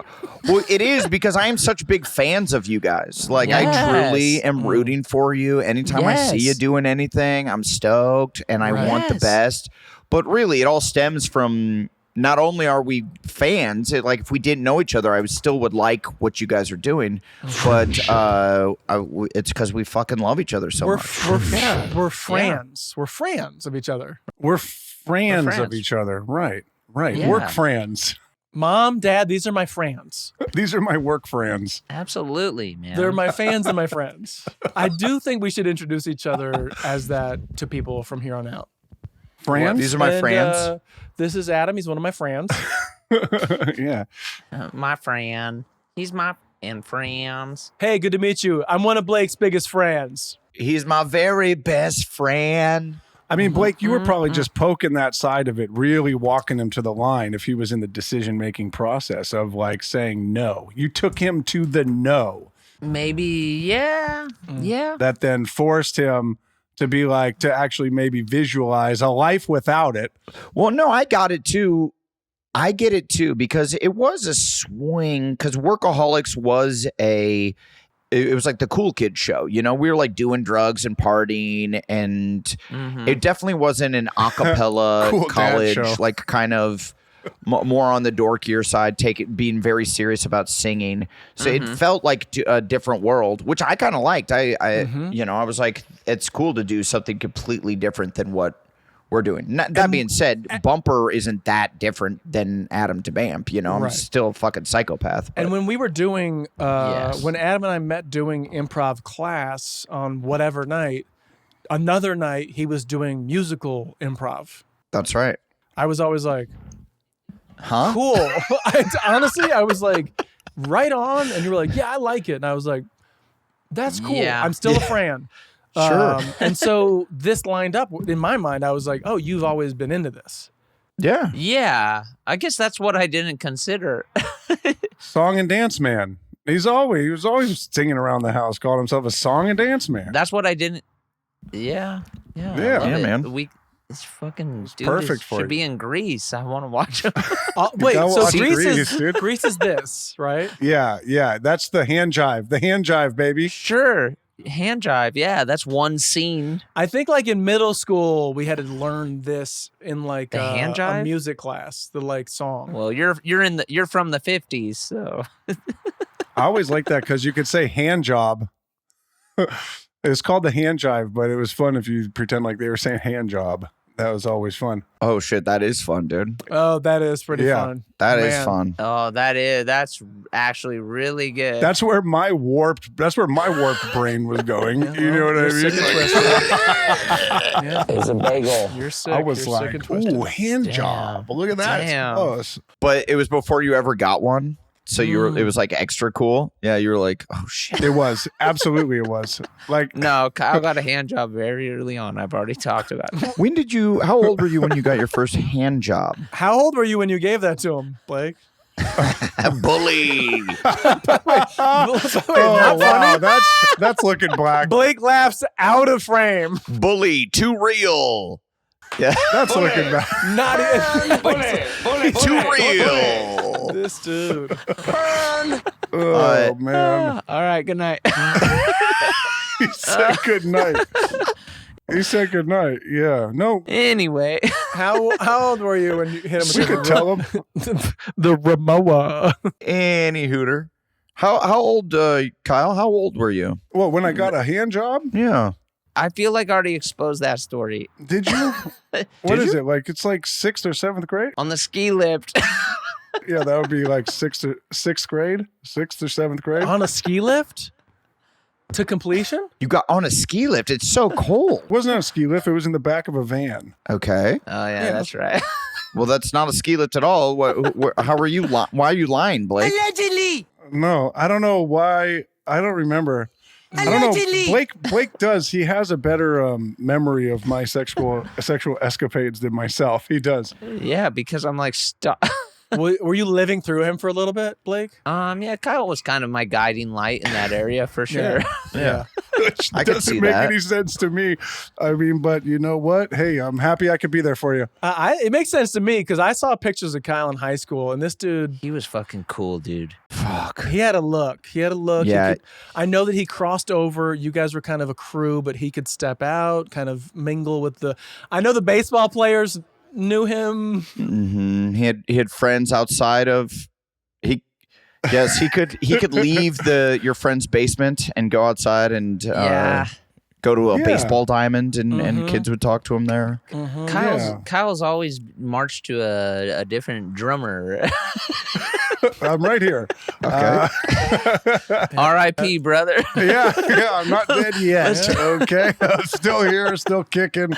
Well, it is because I am such big fans of you guys. Like, Yes. I truly am rooting for you. Anytime I see you doing anything, I'm stoked and I want the best. But really, it all stems from not only are we fans, if we didn't know each other, I still would like what you guys are doing. But it's because we fucking love each other so much. We're friends. We're friends of each other. We're friends of each other. Right. Yeah. Work friends. Mom, Dad, these are my friends. These are my work friends. Absolutely, man. They're my fans and my friends. I do think we should introduce each other as that to people from here on out. Friends? These are my friends. This is Adam. He's one of my friends. Yeah. My friend. He's my friends. Hey, good to meet you. I'm one of Blake's biggest friends. He's my very best friend. I mean, Blake, you were probably just poking that side of it, really walking him to the line if he was in the decision-making process of saying no. You took him to the no. Maybe, yeah. Yeah. That then forced him to be to actually maybe visualize a life without it. Well, no, I got it too. I get it too, because it was a swing, because Workaholics was it was like the cool kid show, we were doing drugs and partying, and it definitely wasn't an a cappella Cool college, dad show. kind of more on the dorkier side, being very serious about singing. So it felt like a different world, which I kind of liked. I was like, it's cool to do something completely different than what we're doing. That being said, Bumper isn't that different than Adam to Bamp. I'm still a fucking psychopath. And when we were doing, when Adam and I met doing improv class on whatever night, another night he was doing musical improv. That's right. I was always like, huh? Cool. Honestly, I was like, right on. And you were like, yeah, I like it. And I was like, that's cool. Yeah. I'm still a fan. Sure. And so this lined up in my mind. I was like, oh, you've always been into this. Yeah. Yeah. I guess that's what I didn't consider. Song and dance man. He was always singing around the house, called himself a song and dance man. That's what I didn't. Yeah. Yeah. I love Yeah, it. man. This fucking dude perfect for should you. be in Greece. I want to watch him. Wait, gotta so watch Greece dude. Greece is this, right? Yeah. That's the hand jive. The hand jive, baby. Sure. Hand jive. Yeah, that's one scene. I think in middle school we had to learn this in The hand jive? a music class, the song. Well, you're from the 50s, so I always like that because you could say hand job. It's called the hand jive, but it was fun if you pretend like they were saying hand job. That was always fun. Oh shit, that is fun, dude. Oh, that is pretty fun. That is Man. fun. oh, that's actually really good. That's where my warped brain was going. You know what I You're mean? sick and twisted. Yeah. It's a bagel. You're sick. I was You're sick and like, twisted. ooh, hand job. Look at that. Damn. Oh, it's- But it was before you ever got one. So it was extra cool. Yeah, you were like, oh shit. It was. Absolutely it was. No, Kyle got a hand job very early on. I've already talked about it. How old were you when you got your first hand job? How old were you when you gave that to him, Blake? Bully. oh, wow. That's looking black. Blake laughs out of frame. Bully. Too real. Yeah. That's looking back. Not even. Too real. This dude. Oh, man. All right, good night. He said good night. He said good night. Yeah. No. Anyway, How old were you when you hit him? We could tell him. The Ramoa. Any hooter. How old, Kyle? How old were you? Well, when I got a hand job, Yeah. I feel like I already exposed that story. Did you? What is it? Like, it's like 6th or 7th grade? On the ski lift. Yeah, that would be like 6th grade? 6th or 7th grade? On a ski lift? To completion? You got on a ski lift. It's so cold. It wasn't on a ski lift. It was in the back of a van. Okay. Oh, yeah, that's right. Well, that's not a ski lift at all. How are you? Why are you lying, Blake? Allegedly. No, I don't know why. I don't remember. I don't know. Blake does. He has a better memory of my sexual escapades than myself. He does. Yeah, because I'm like, stop. Were you living through him for a little bit, Blake? Yeah, Kyle was kind of my guiding light in that area for sure. Yeah. Which I can doesn't see make that. any sense to me. I mean, but you know what? Hey, I'm happy I could be there for you. It makes sense to me because I saw pictures of Kyle in high school, and this dude, He was fucking cool, dude. Fuck. he had a look. Yeah. I know that he crossed over. You guys were kind of a crew, but he could step out, kind of mingle with I know the baseball players knew him. Mm-hmm. He had friends outside of he could leave your friend's basement and go outside and go to a baseball diamond and kids would talk to him there. Kyle's always marched to a different drummer. I'm right here. Okay. R.I.P. brother. Yeah, I'm not dead yet. Okay, I'm still here, still kicking.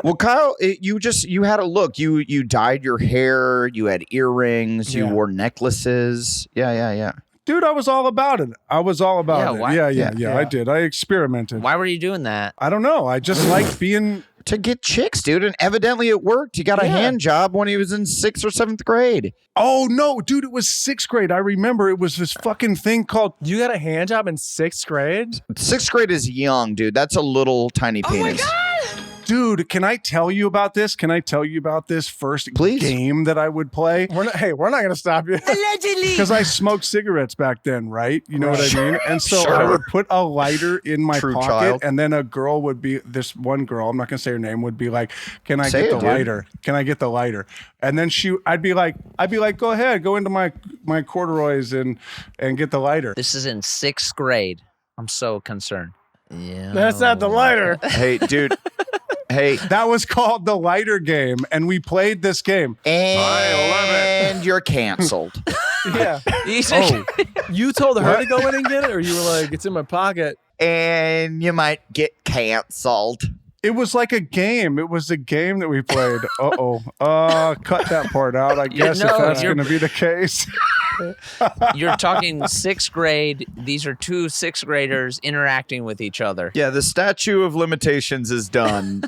Well, Kyle, you had a look. You dyed your hair. You had earrings. You wore necklaces. Yeah. Dude, I was all about it. I was all about it. why- Yeah, I did. I experimented. Why were you doing that? I don't know. I just liked being... To get chicks, dude, and evidently it worked. You got a hand job when he was in 6th or 7th grade. Oh, no, dude, it was 6th grade. I remember it was this fucking thing called... You got a hand job in 6th grade? 6th grade is young, dude. That's a little tiny penis. Oh my God! Dude, can I tell you about this? Can I tell you about this first Please. game that I would play? We're not going to stop you. Allegedly. Because I smoked cigarettes back then, right? You know what I mean? And so I would put a lighter in my True pocket, child. and then a girl would be, this one girl, I'm not going to say her name, would be like, can I Say get it, the dude. lighter? Can I get the lighter? And then I'd be like, go ahead, go into my corduroys and get the lighter. This is in 6th grade. I'm so concerned. Yeah. That's not the lighter. Hey, dude. Hey. That was called the lighter game, and we played this game. And you're canceled. Yeah. You told her to go in and get it, or you were like, it's in my pocket? And you might get canceled. It was like a game. It was a game that we played. Cut that part out, I guess, if that's going to be the case. You're talking 6th grade. These are two 6th graders interacting with each other. Yeah, the statute of limitations is done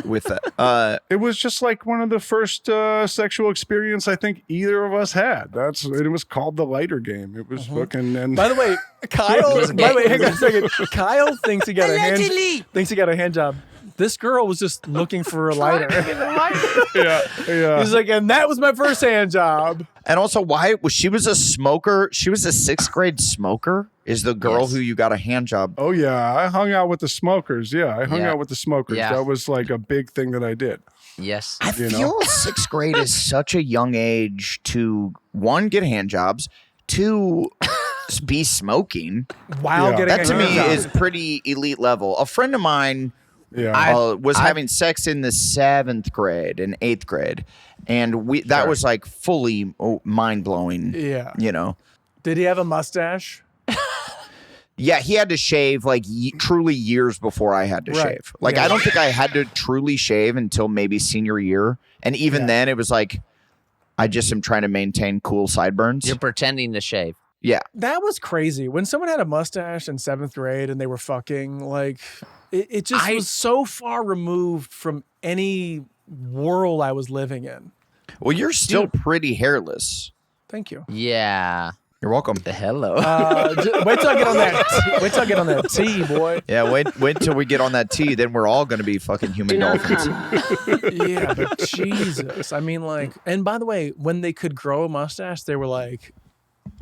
with that. It was just like one of the first sexual experience I think either of us had. It was called the lighter game. It was fucking. And By the way, Kyle. Hang on a second. Kyle thinks he got a hand job. This girl was just looking for a lighter. yeah. He's like, and that was my first hand job. And also, why was she a smoker? She was a 6th grade smoker. Is the girl who you got a hand job? Oh yeah, I hung out with the smokers. Yeah, I hung out with the smokers. Yeah. That was like a big thing that I did. Yes. I feel 6th grade is such a young age to, one, get hand jobs, two, be smoking. While getting That a to hand me job. is pretty elite level. A friend of mine Yeah. was having sex in the 7th grade and 8th grade, and that was like fully mind blowing. Yeah. You know. Did he have a mustache? Yeah, he had to shave like truly years before I had to shave. Like I don't think I had to truly shave until maybe senior year, and even then it was like I just am trying to maintain cool sideburns. You're pretending to shave. Yeah. That was crazy. When someone had a mustache in 7th grade and they were fucking, like, it just was so far removed from any world I was living in. Well, you're still pretty hairless. Thank you. Yeah. You're welcome. Hello. Wait till I get on that. Wait till I get on that T, boy. Yeah, wait till we get on that T. Then we're all going to be fucking human dolphins. Yeah, but Jesus. I mean, like, and by the way, when they could grow a mustache, they were like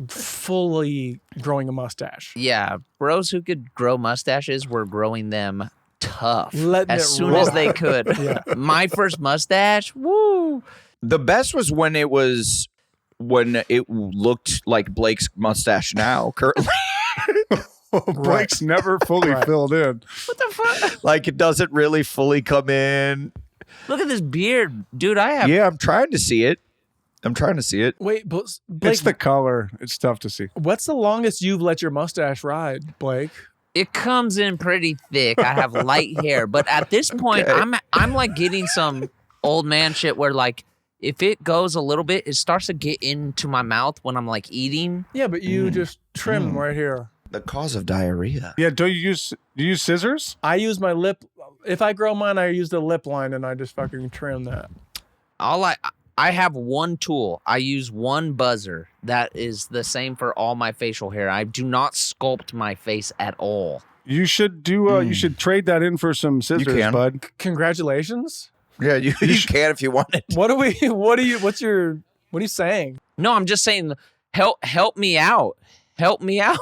fully growing a mustache. Yeah. Bros who could grow mustaches were growing them tough Letting as it soon roll. as they could. Yeah. My first mustache, woo. The best was when it looked like Blake's mustache now currently. Blake's never fully filled in. What the fuck? Like it doesn't really fully come in. Look at this beard, dude. I have. Yeah, I'm trying to see it. Wait, but Blake, It's the color. It's tough to see. what's the longest you've let your mustache ride, Blake? It comes in pretty thick. I have light hair, but at this point, I'm like getting some old man shit where like if it goes a little bit, it starts to get into my mouth when I'm like eating. Yeah, but you just trim right here. The cause of diarrhea. Yeah, do you use scissors? I use my lip. If I grow mine, I use the lip line and I just fucking trim that. I have one tool. I use one buzzer. That is the same for all my facial hair. I do not sculpt my face at all. You should do. You should trade that in for some scissors, can. bud. Congratulations. Yeah, you can if you want it. What are you saying? No, I'm just saying help me out. Help me out.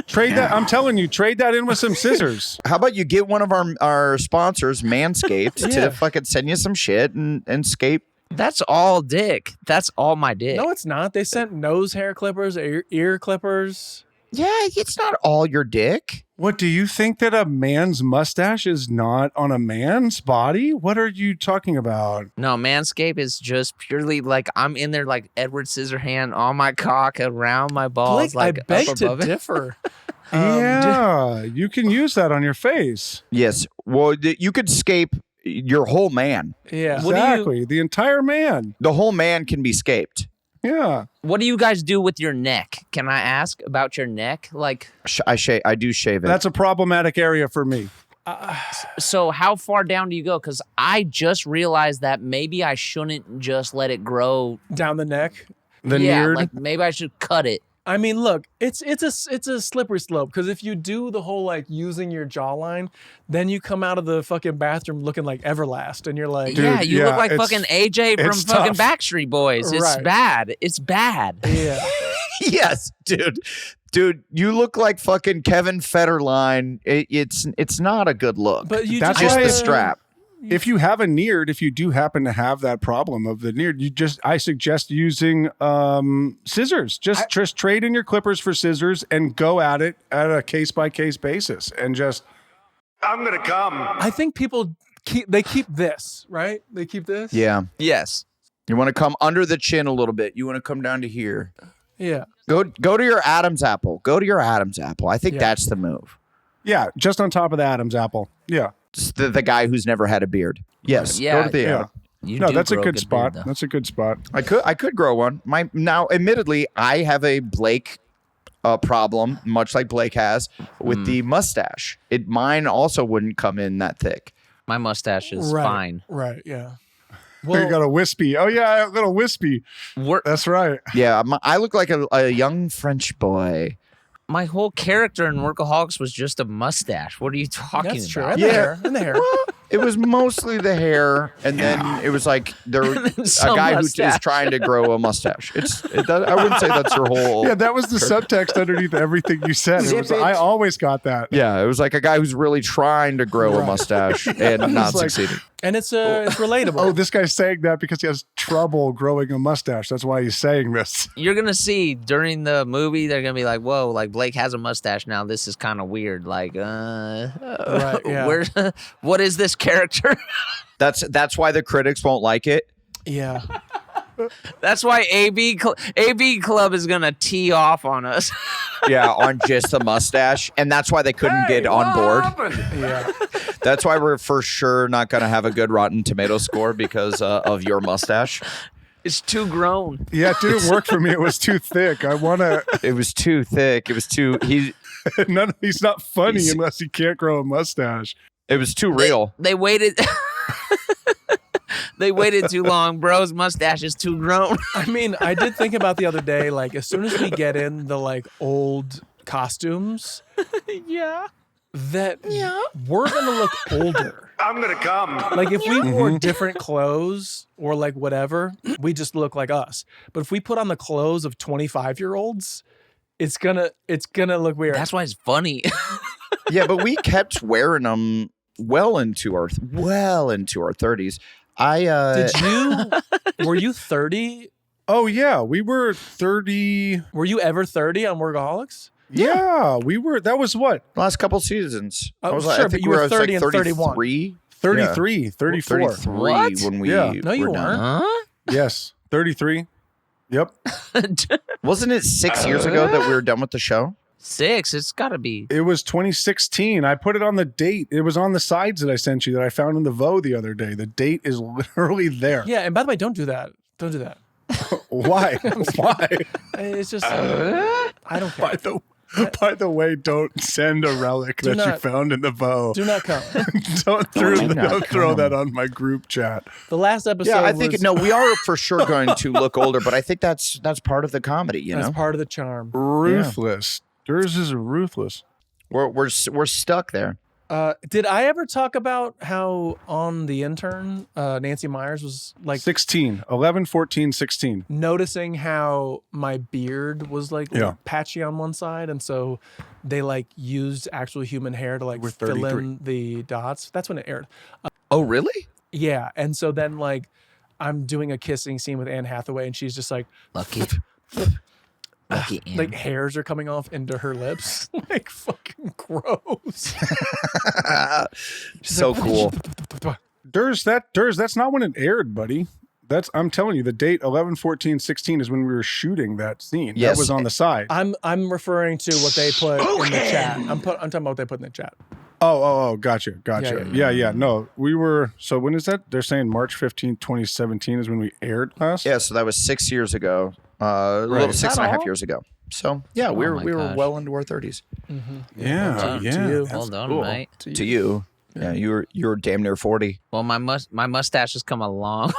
Trade that. I'm telling you, trade that in with some scissors. How about you get one of our sponsors, Manscaped, Yeah. to fucking send you some shit and scape. That's all dick. That's all my dick. No, it's not. They sent nose hair clippers, ear clippers. Yeah, it's not all your dick. What, do you think that a man's mustache is not on a man's body? What are you talking about? No, Manscaped is just purely like I'm in there like Edward Scissorhand on my cock around my balls, Blake, like I beg up to above it. differ. Yeah, you can use that on your face. Yes. Well, you could scape your whole man. Yeah. Exactly. The entire man. The whole man can be scaped. Yeah. What do you guys do with your neck? Can I ask about your neck? Like, I do shave it. That's a problematic area for me. so how far down do you go? Because I just realized that maybe I shouldn't just let it grow. Down the neck. The yeah, neared. like maybe I should cut it. I mean, look, it's a slippery slope because if you do the whole like using your jawline, then you come out of the fucking bathroom looking like Everlast, and you're like, Dude, yeah, you yeah, look like it's- fucking AJ from it's fucking tough. Backstreet Boys. It's Right. bad. It's bad. yeah. Yes, dude. Dude, you look like fucking Kevin Federline. It's not a good look. But you That's just why- the strap. If you have a neared, if you do happen to have that problem of the neared, I suggest using scissors. Just trade in your clippers for scissors and go at it at a case by case basis and just. I'm gonna come. I think people keep this, right? They keep this. Yeah. Yes. You want to come under the chin a little bit. You want to come down to here. Yeah. Go to your Adam's apple. Go to your Adam's apple. I think Yeah. that's the move. Yeah, just on top of the Adam's apple. Yeah. Just the guy who's never had a beard. Yes. Yeah, Go to the Yeah. You No, do that's a grow good beard, spot. though. That's a good spot. I could grow one. Now, admittedly, I have a Blake problem, much like Blake has with the mustache. Mine also wouldn't come in that thick. My mustache is Right. fine. Right. Yeah. You got a wispy. Oh, yeah, a little wispy. That's right. Yeah, I look like a young French boy. My whole character in Workaholics was just a mustache. What are you talking That's true. about? And the hair. And the hair. It was mostly the hair, and then it was like a some guy who is mustache. trying to grow a mustache. I wouldn't say that's your whole. Yeah, that was the subtext underneath everything you said. It was, I always got that. Yeah, it was like a guy who's really trying to grow a mustache and not like- succeeding. And it's relatable. Oh, this guy's saying that because he has trouble growing a mustache. That's why he's saying this. You're gonna see during the movie, they're gonna be like, "Whoa, like Blake has a mustache now. This is kind of weird. Like, Right, yeah. where, what is this character?" That's why the critics won't like it. Yeah. That's why AB Club is gonna tee off on us. Yeah, on just the mustache, and that's why they couldn't get on board. Yeah. That's why we're for sure not going to have a good Rotten Tomato score because of your mustache. It's too grown. Yeah, it didn't work for me. It was too thick. I want to. It was too thick. It was too He's not funny unless he can't grow a mustache. It was too real. They waited. They waited too long. Bro's mustache is too grown. I mean, I did think about the other day, like, as soon as we get in the, like, old costumes, Yeah. that we're going to look older. I'm gonna come. Like, if we wore different clothes or, like, whatever, we just look like us. But if we put on the clothes of 25-year-olds, it's gonna look weird. That's why it's funny. Yeah, but we kept wearing them well into our 30s. Were you 30? Oh, yeah. We were 30. Were you ever 30 on Workaholics? Yeah, we were. That was what? Last couple seasons. Oh, I was sure, I but think you we were were 30 and 31. 33. 33, 34. 33 What? when we Yeah. No, you were done. weren't. Yes, 33. Yep. Wasn't it 6 years ago that we were done with the show? 6. It's got to be. It was 2016. I put it on the date. It was on the sides that I sent you that I found in the VO the other day. The date is literally there. Yeah, and by the way, don't do that. Don't do that. Why? Why? It's just I don't care. By the way, don't send a relic Do that you not- found in the VO. Do not come. Don't throw that on my group chat. The last episode. Yeah, I think was, no, we are for sure going to look older, but I think that's part of the comedy. You that's know, part of the charm. Ruthless. Yours is ruthless. we're stuck there. Did I ever talk about how on The Intern, Nancy Myers was like 16, 11, 14, 16. noticing how my beard was like Yeah. patchy on one side, and so they like used actual human hair to like We're fill 33. in the dots. That's when it aired. Oh, really? Yeah, and so then like I'm doing a kissing scene with Anne Hathaway, and she's just like Lucky. Lucky Ann. like hairs are coming off into her lips, like fucking gross. So cool. Durs, that's not when it aired, buddy. I'm telling you, the date 11, 14, 16 is when we were shooting that scene. Yes. That was on the side. I'm referring to what they put in the chat. I'm talking about what they put in the chat. Oh, gotcha. Yeah. No, we were, so when is that? They're saying March 15th, 2017 is when we aired last? Yeah, so that was 6 years ago. A little Right. 6.5 all? year ago. So yeah, we my were gosh. well into our 30s. Yeah. To you. Hold on, cool. mate. To you, yeah, you were damn near 40. Well, my mustache has come a long.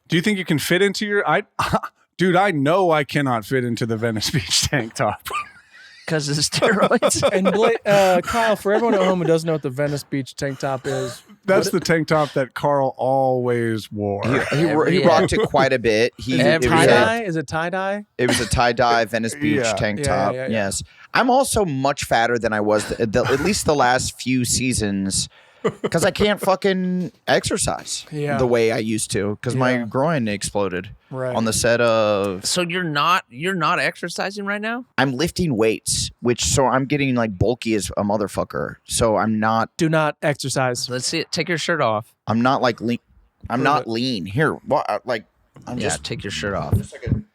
Do you think you can fit into your, dude, I know I cannot fit into the Venice Beach tank top. Because of steroids. And Kyle, for everyone at home who doesn't know what the Venice Beach tank top is, That's the tank top that Carl always wore. He rocked it quite a bit. is it tie dye? Is it tie dye? It was a tie-dye Venice Beach Yeah. tank Yeah, top. yeah. Yes. I'm also much fatter than I was at least the last few seasons because I can't fucking exercise Yeah. the way I used to because my Yeah. groin exploded Right. on the set of So you're not exercising right now? I'm lifting weights, so I'm getting like bulky as a motherfucker. So I'm not Do not exercise. Let's see it. Take your shirt off. like lean. I'm Prove not it. lean. Here, what like I'm Yeah, just take your shirt off.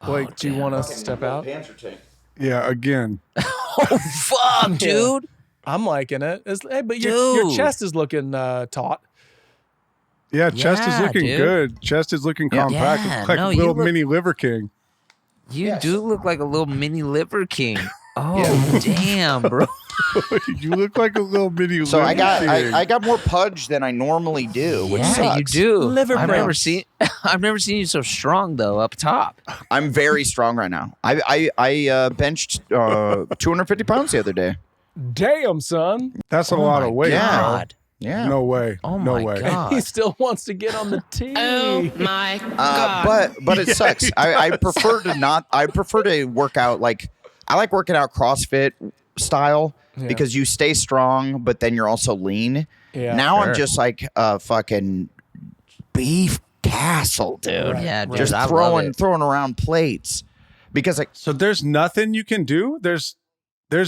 Blake, do you want us to step out? Yeah, again. Oh fuck, dude. I'm liking it. Hey, but your Dude. chest is looking taut. Yeah, chest is Yeah, looking dude. good. Chest is looking compact. Yeah, It's like no, a you little look- mini Liver King. You do look like a little mini liver king. Oh damn, bro. You look like a little mini So Liver King. I got more pudge than I normally do, which Yeah, sucks. you do. Liver I've never bumps. seen you so strong though up top. I'm very strong right now. I benched 250 pounds the other day. Damn, son. That's a lot of weight, Yeah. bro. God. Yeah. No way. Oh no my way. God. He still wants to get on the tee. my god. But it sucks. I prefer to not. I prefer to work out like I like working out CrossFit style because you stay strong, but then you're also lean. Yeah, now I'm sure. just like a fucking beef castle, dude. Right, Yeah, dude, Just I love it. throwing around plates because like So there's nothing you can do? There's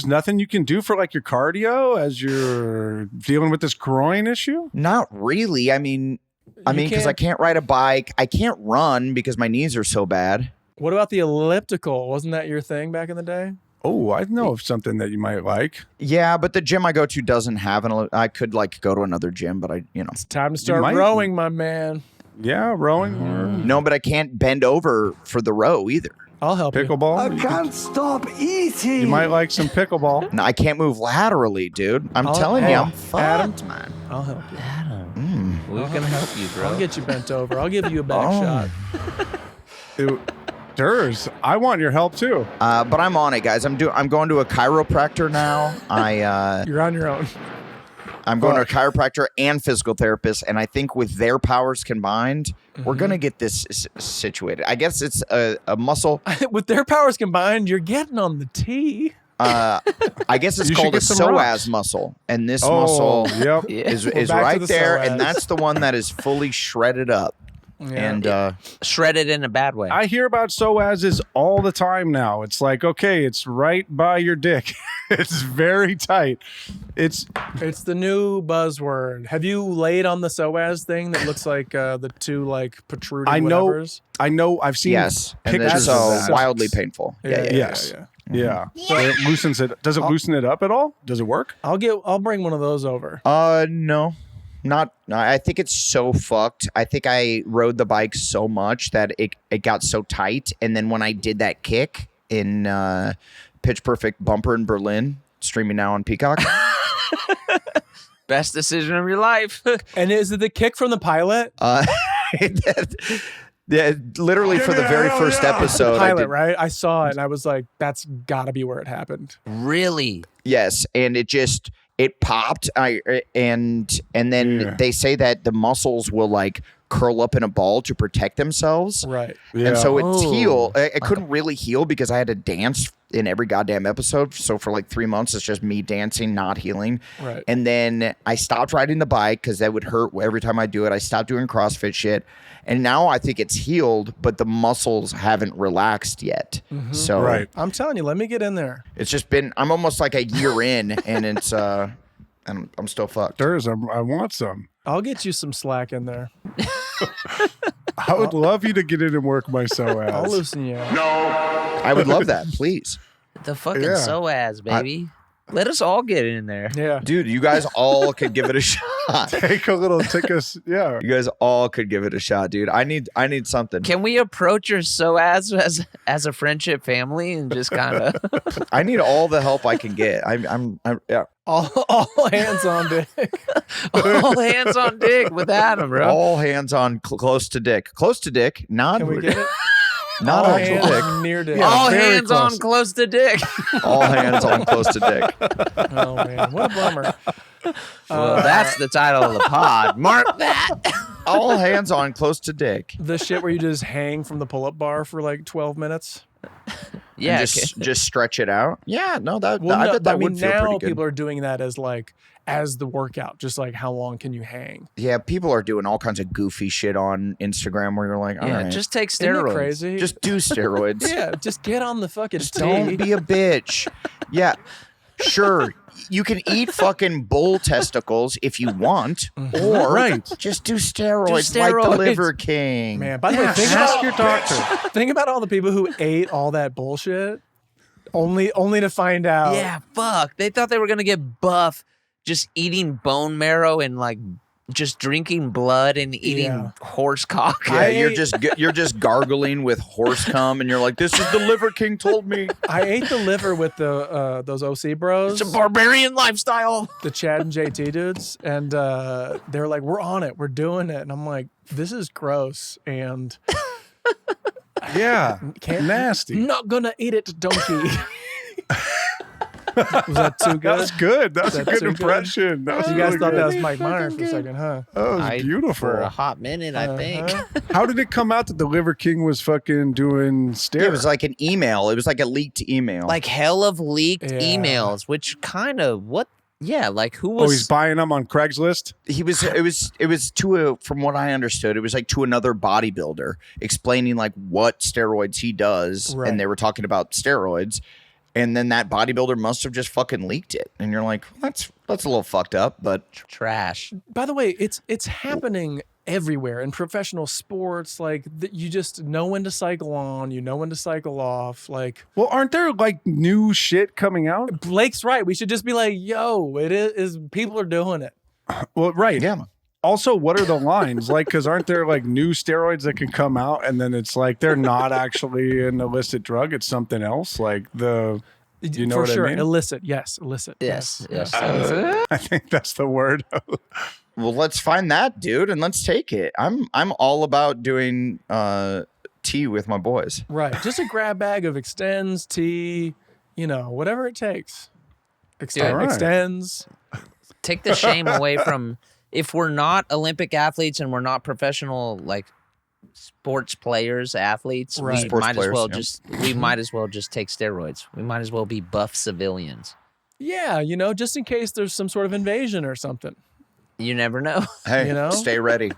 nothing you can do for like your cardio as you're dealing with this groin issue? not really. I mean because I can't ride a bike. I can't run because my knees are so bad. What about the elliptical? Wasn't that your thing back in the day? Oh, I know of something that you might like. Yeah, but the gym I go to doesn't have I could like go to another gym, but It's time to start might- rowing, my man. Yeah, rowing. No, but I can't bend over for the row either. I'll help you. Pickleball. Can't stop eating. You might like some pickleball. No, I can't move laterally, dude. I'm telling you, I'm Adam, fucked, man. I'll help you. We're gonna help you, bro. I'll get you bent over. I'll give you a back shot. Durs, I want your help too. But I'm on it, guys. I'm going to a chiropractor now. You're on your own. I'm going to a chiropractor and physical therapist, and I think with their powers combined, we're gonna get this situated. I guess it's a muscle. With their powers combined, you're getting on the tee. I guess it's You should called a get some psoas rocks. muscle, and this Oh, muscle yep. is back to right the there, psoas. and that's the one that is fully shredded up. And shredded in a bad way. I hear about psoases all the time now. It's like, okay, it's right by your dick. It's very tight. It's the new buzzword. Have you laid on the psoas thing that looks like the two like protruding whatevers? I know. I've seen and pictures it's of so that. wildly painful. Yeah. So it loosens it. Does it loosen it up at all? Does it work? I'll bring one of those over. No. Not. I think it's so fucked. I think I rode the bike so much that it got so tight, and then when I did that kick in Pitch Perfect Bumper in Berlin, streaming now on Peacock. Best decision of your life. And is it the kick from the pilot? Yeah, literally for the very first episode. Pilot, right? I saw it and I was like, that's gotta be where it happened. Really? Yes, and it popped. And then they say that the muscles will like curl up in a ball to protect themselves. Right. Yeah. And so it's heal. I couldn't really heal because I had to dance in every goddamn episode. So for like 3 months, it's just me dancing, not healing. Right. And then I stopped riding the bike because that would hurt every time I do it. I stopped doing CrossFit shit. And now I think it's healed, but the muscles haven't relaxed yet. Mm-hmm. So right. I'm telling you, let me get in there. it's just been, I'm almost like a year in, and it's, and I'm still fucked. I want some. I'll get you some slack in there. I would love you to get in and work my psoas. I'll loosen you out. I would love that, please. The fucking Yeah. psoas, baby. Let us all get in there. Yeah. Dude, you guys all could give it a shot. Take us. Yeah. You guys all could give it a shot, dude. I need something. Can we approach your psoas as a friendship family and just kind of I need all the help I can get. I'm yeah. All hands on deck. all hands on dick with Adam, bro? All hands on close to dick. Close to dick, not Can we get it? not All actual hands dick. near dick. Yeah. all very hands close. on close to dick. All hands on close to dick. Oh man, what a bummer. Well, that's the title of the pod. Mark that. All hands on close to dick. The shit where you just hang from the pull-up bar for like 12 minutes. Yeah, And just stretch it out. Yeah, no, I Well, bet that would feel now pretty good. people are doing that as the workout, just like how long can you hang? Yeah, people are doing all kinds of goofy shit on Instagram where you're like, all yeah. right, Just take Isn't it steroids. crazy? just do steroids. yeah, just get on the fucking Don't tee. be a bitch. Yeah, sure. You can eat fucking bull testicles if you want, or just do steroids, like the steroids. Liver King. Man, by the way, Ask your doctor. think about all the people who ate all that bullshit only to find out. Yeah, fuck. They thought they were gonna get buff just eating bone marrow and like just drinking blood and eating horse cock. Yeah, you're just gargling with horse cum, and you're like, "This is the Liver King told me." I ate the liver with the those OC bros, It's a barbarian lifestyle. the Chad and JT dudes, and they're like, "We're on it, we're doing it," and I'm like, "This is gross," and Yeah. can't Nasty. not gonna eat it, donkey. Was that too good? That's good. That's a That good too good? impression. That was You guys really thought good. that was Mike Myers for a second, huh? That was beautiful. For a hot minute, I think. How did it come out that the Liver King was fucking doing steroids? It was like an email. It was like a leaked email. Like hell of leaked Yeah. emails, which kind of what? Yeah, like who was? Oh, he's buying them on Craigslist? he was. It was to a. From what I understood, it was like to another bodybuilder explaining like what steroids he does, Right. and they were talking about steroids. And then that bodybuilder must have just fucking leaked it, and you're like, that's a little fucked up, but trash. By the way, it's happening everywhere in professional sports. Like you just know when to cycle on, you know when to cycle off. Like Well, aren't there like new shit coming out? Blake's right. We should just be like, "Yo, it is people are doing it." Well, right. yeah. Also, what are the lines? Like, because aren't there like new steroids that can come out and then it's like they're not actually an illicit drug, it's something else? Like you know For what sure, I mean? illicit. Yes, illicit. Yes. I think that's the word. Well, let's find that dude and let's take it. I'm all about doing tea with my boys. Right. Just a grab bag of extends, tea, whatever it takes. All right. Extends. Take the shame away from if we're not Olympic athletes and we're not professional like sports players, athletes. Right. We Sports might players, as well yeah. we might as well just take steroids. We might as well be buff civilians. Yeah, just in case there's some sort of invasion or something. You never know. Hey, You know? stay ready.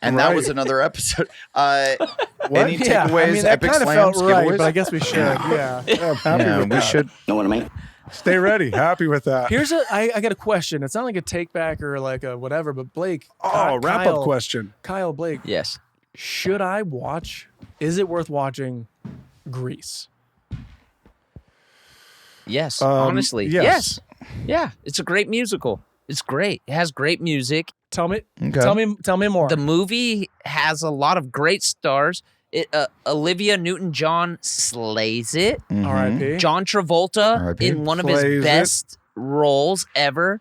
And that was another episode. Any Yeah, takeaways? I mean, that Epic kind of slams, felt right, giveaways? but I guess we should. Yeah. I'm happy with we that. should. Know what I mean? Stay ready. Happy with that. I got a question. It's not like a take back or like a whatever, but Blake. wrap Kyle, up question. Kyle, Blake. Yes. Should I watch? Is it worth watching Grease? Yes. Honestly. yes. Yeah. It's a great musical. It's great. It has great music. Tell me, Okay. tell me more. The movie has a lot of great stars. Olivia Newton-John slays it. R.I.P. John Travolta R.I.P. in one of Slays his it. best roles ever.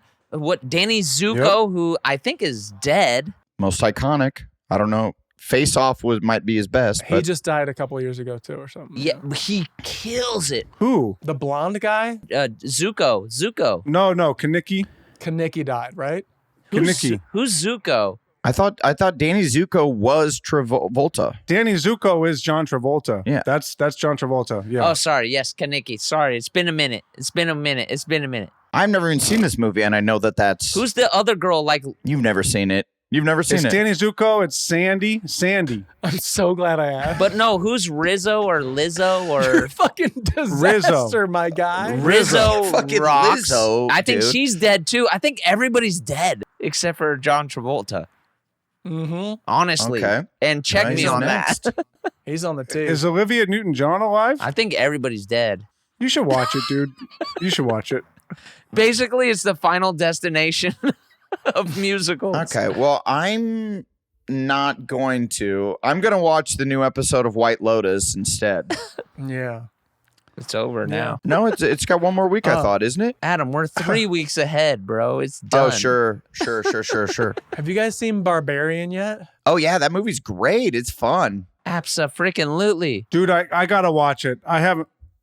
Danny Zuko, who I think is dead. Most iconic. I don't know. Face Off might be his best. He But just died a couple years ago too, or something. Yeah, he kills it. Who? The blonde guy, Zuko. No, Kaneki. Kaneki died, right? Kaneki. Who's Zuko? I thought Danny Zuko was Travolta. Danny Zuko is John Travolta. Yeah. That's John Travolta. Yeah. Oh, sorry. Yes, Kaneki. Sorry, it's been a minute. It's been a minute. I've never even seen this movie, and I know that's. Who's the other girl? Like, You've never seen it. You've never seen It's it. Danny Zuko. It's Sandy. I'm so glad I asked. but no, who's Rizzo or Lizzo or Fucking disaster, Rizzo. my guy. Rizzo Fucking rocks? Lizzo, I think dude. she's dead too. I think everybody's dead except for John Travolta. Mm-hmm. Honestly. Okay. And check Nice. me on Next. that. He's on the team. Is Olivia Newton-John alive? I think everybody's dead. You should watch it, dude. You should watch it. Basically, it's the final destination of musicals. Okay, well, I'm not going to. I'm going to watch the new episode of White Lotus instead. Yeah. It's over now. No, it's got one more week, I Oh. thought, isn't it? Adam, we're 3 weeks ahead, bro. It's done. Oh, sure. Have you guys seen Barbarian yet? Oh, yeah, that movie's great. It's fun. Abso-freaking-lutely. Dude, I gotta watch it. I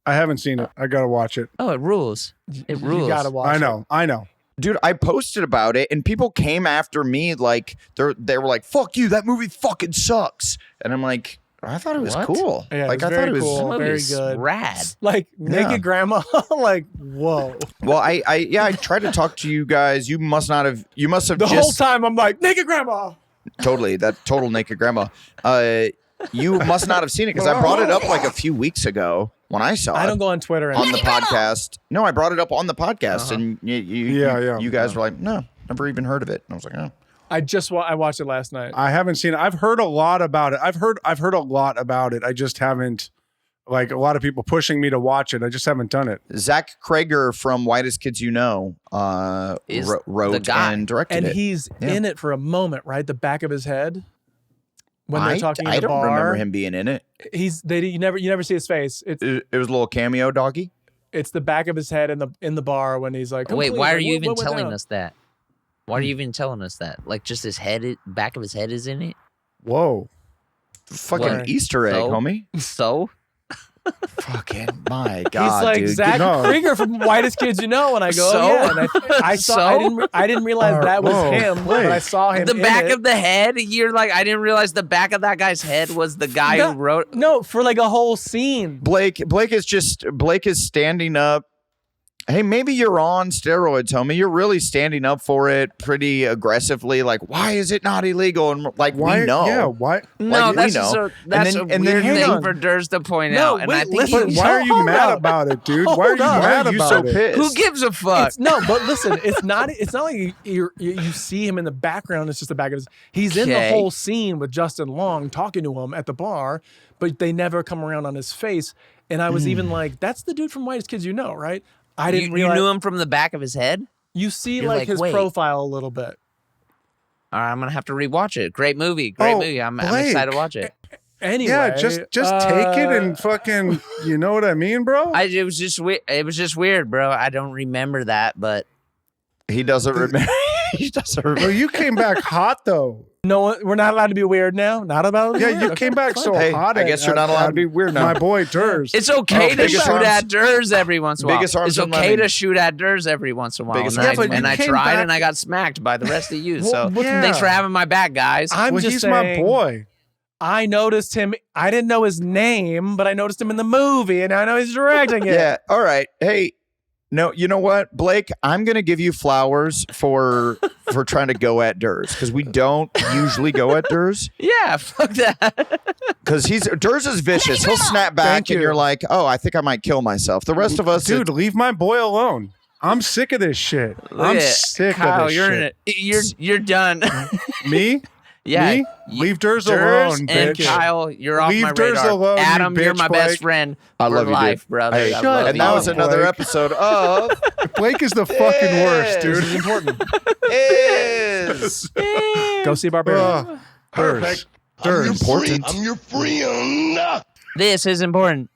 haven't seen it. I gotta watch it. Oh, it rules. It rules. You gotta watch. I know. Dude, I posted about it, and people came after me like they were like, "Fuck you, that movie fucking sucks." And I'm like, I thought it was What? cool. Yeah, like it was I thought very it was. cool. That Very movie's good. rad. Like naked Yeah. grandma. Like whoa. Well, I tried to talk to you guys. You must have The just whole time I'm like naked grandma. totally that total naked grandma. You must not have seen it because I brought it up like a few weeks ago when I saw I it don't go on Twitter on anymore. the podcast. No, I brought it up on the podcast, and you guys were like, "No, never even heard of it." And I was like, "Oh." I watched it last night. I haven't seen it. I've heard a lot about it. I've heard a lot about it. I just haven't, like, a lot of people pushing me to watch it. I just haven't done it. Zach Krager from Whitest Kids You Know Is the wrote guy. and directed And it. he's Yeah. in it for a moment, right? The back of his head. When they're talking in I the don't bar. remember him being in it. You never see his face. It's It was a little cameo, doggy. it's the back of his head in the bar when he's like, Wait, "Come why clean." are you What even went telling down? us that? Why are you even telling us that? Like, just his head, back of his head is in it? Whoa. Fucking What? Easter egg, So? homie. So? Fucking my God, He's like dude. Zach No. Krieger from Whitest Kids You Know, and I go, So? oh, yeah. And I saw. So? I didn't realize that was Whoa, him, wait. but I saw him. The in back it. of the head? You're like, I didn't realize the back of that guy's head was the guy No. who wrote. No, for like a whole scene. Blake is standing up. Hey, maybe you're on steroids, homie. You're really standing up for it pretty aggressively. Like, why is it not illegal? And like, Why? we know. Yeah. Why? No, we that's know. just that's And a then weird hang thing on. for Durs to point No, out. And wait, I think listen. he- Why are you Hold mad up. about it, dude? Why are Hold you up. mad Why are you about so it? pissed? who gives a fuck? But listen, it's not like you see him in the background. It's just the back of his. He's in the Okay. whole scene with Justin Long talking to him at the bar, but they never come around on his face. And I was even like, "That's the dude from Whitest Kids You Know, right?" I didn't You realize. knew him from the back of his head? You see You're like like, his wait. profile a little bit. All right, I'm going to have to rewatch it. Great movie. Great Oh, movie. I'm Blake. excited to watch it. Anyway, Yeah, just take it and fucking, you know what I mean, bro? It was just weird. It was just weird, bro. I don't remember that, but He doesn't remember. He doesn't remember. Well, you came back hot though. No, we're not allowed to be weird now. Not about. Yeah, you came back so Hey, hot. I guess you're not allowed to be weird now. My boy Durs. it's okay to biggest shoot arms- at Durs every once in a while. biggest arms It's and okay lemon. to shoot at Durs every once in a while. Biggest And, arms I, and lemon. and I You came tried back- and I got smacked by the rest of you. Well, So yeah. thanks for having my back, guys. I'm well, just he's saying, my boy. I noticed him. I didn't know his name, but I noticed him in the movie, and I know he's directing it. Yeah. All right. Hey, No, you know what, Blake? I'm going to give you flowers for trying to go at Durs because we don't usually go at Durs. Yeah, fuck that. Because Durs is vicious. He'll snap back and you're like, oh, I think I might kill myself. The rest of us, dude, leave my boy alone. I'm sick of this shit. I'm sick Kyle, of this shit. You're done. Me? Yeah, Me? Leave Durs alone, and bitch. Kyle, you're off Leave my Durs radar. alone, you Adam, you're bitch, my best Blake. friend I for love you, life, dude. brother. Hey, I love and you. that was another Blake. episode of Blake is the fucking worst, dude. This is important. Is Go see Barbarian. Durs. I'm your friend. This is important.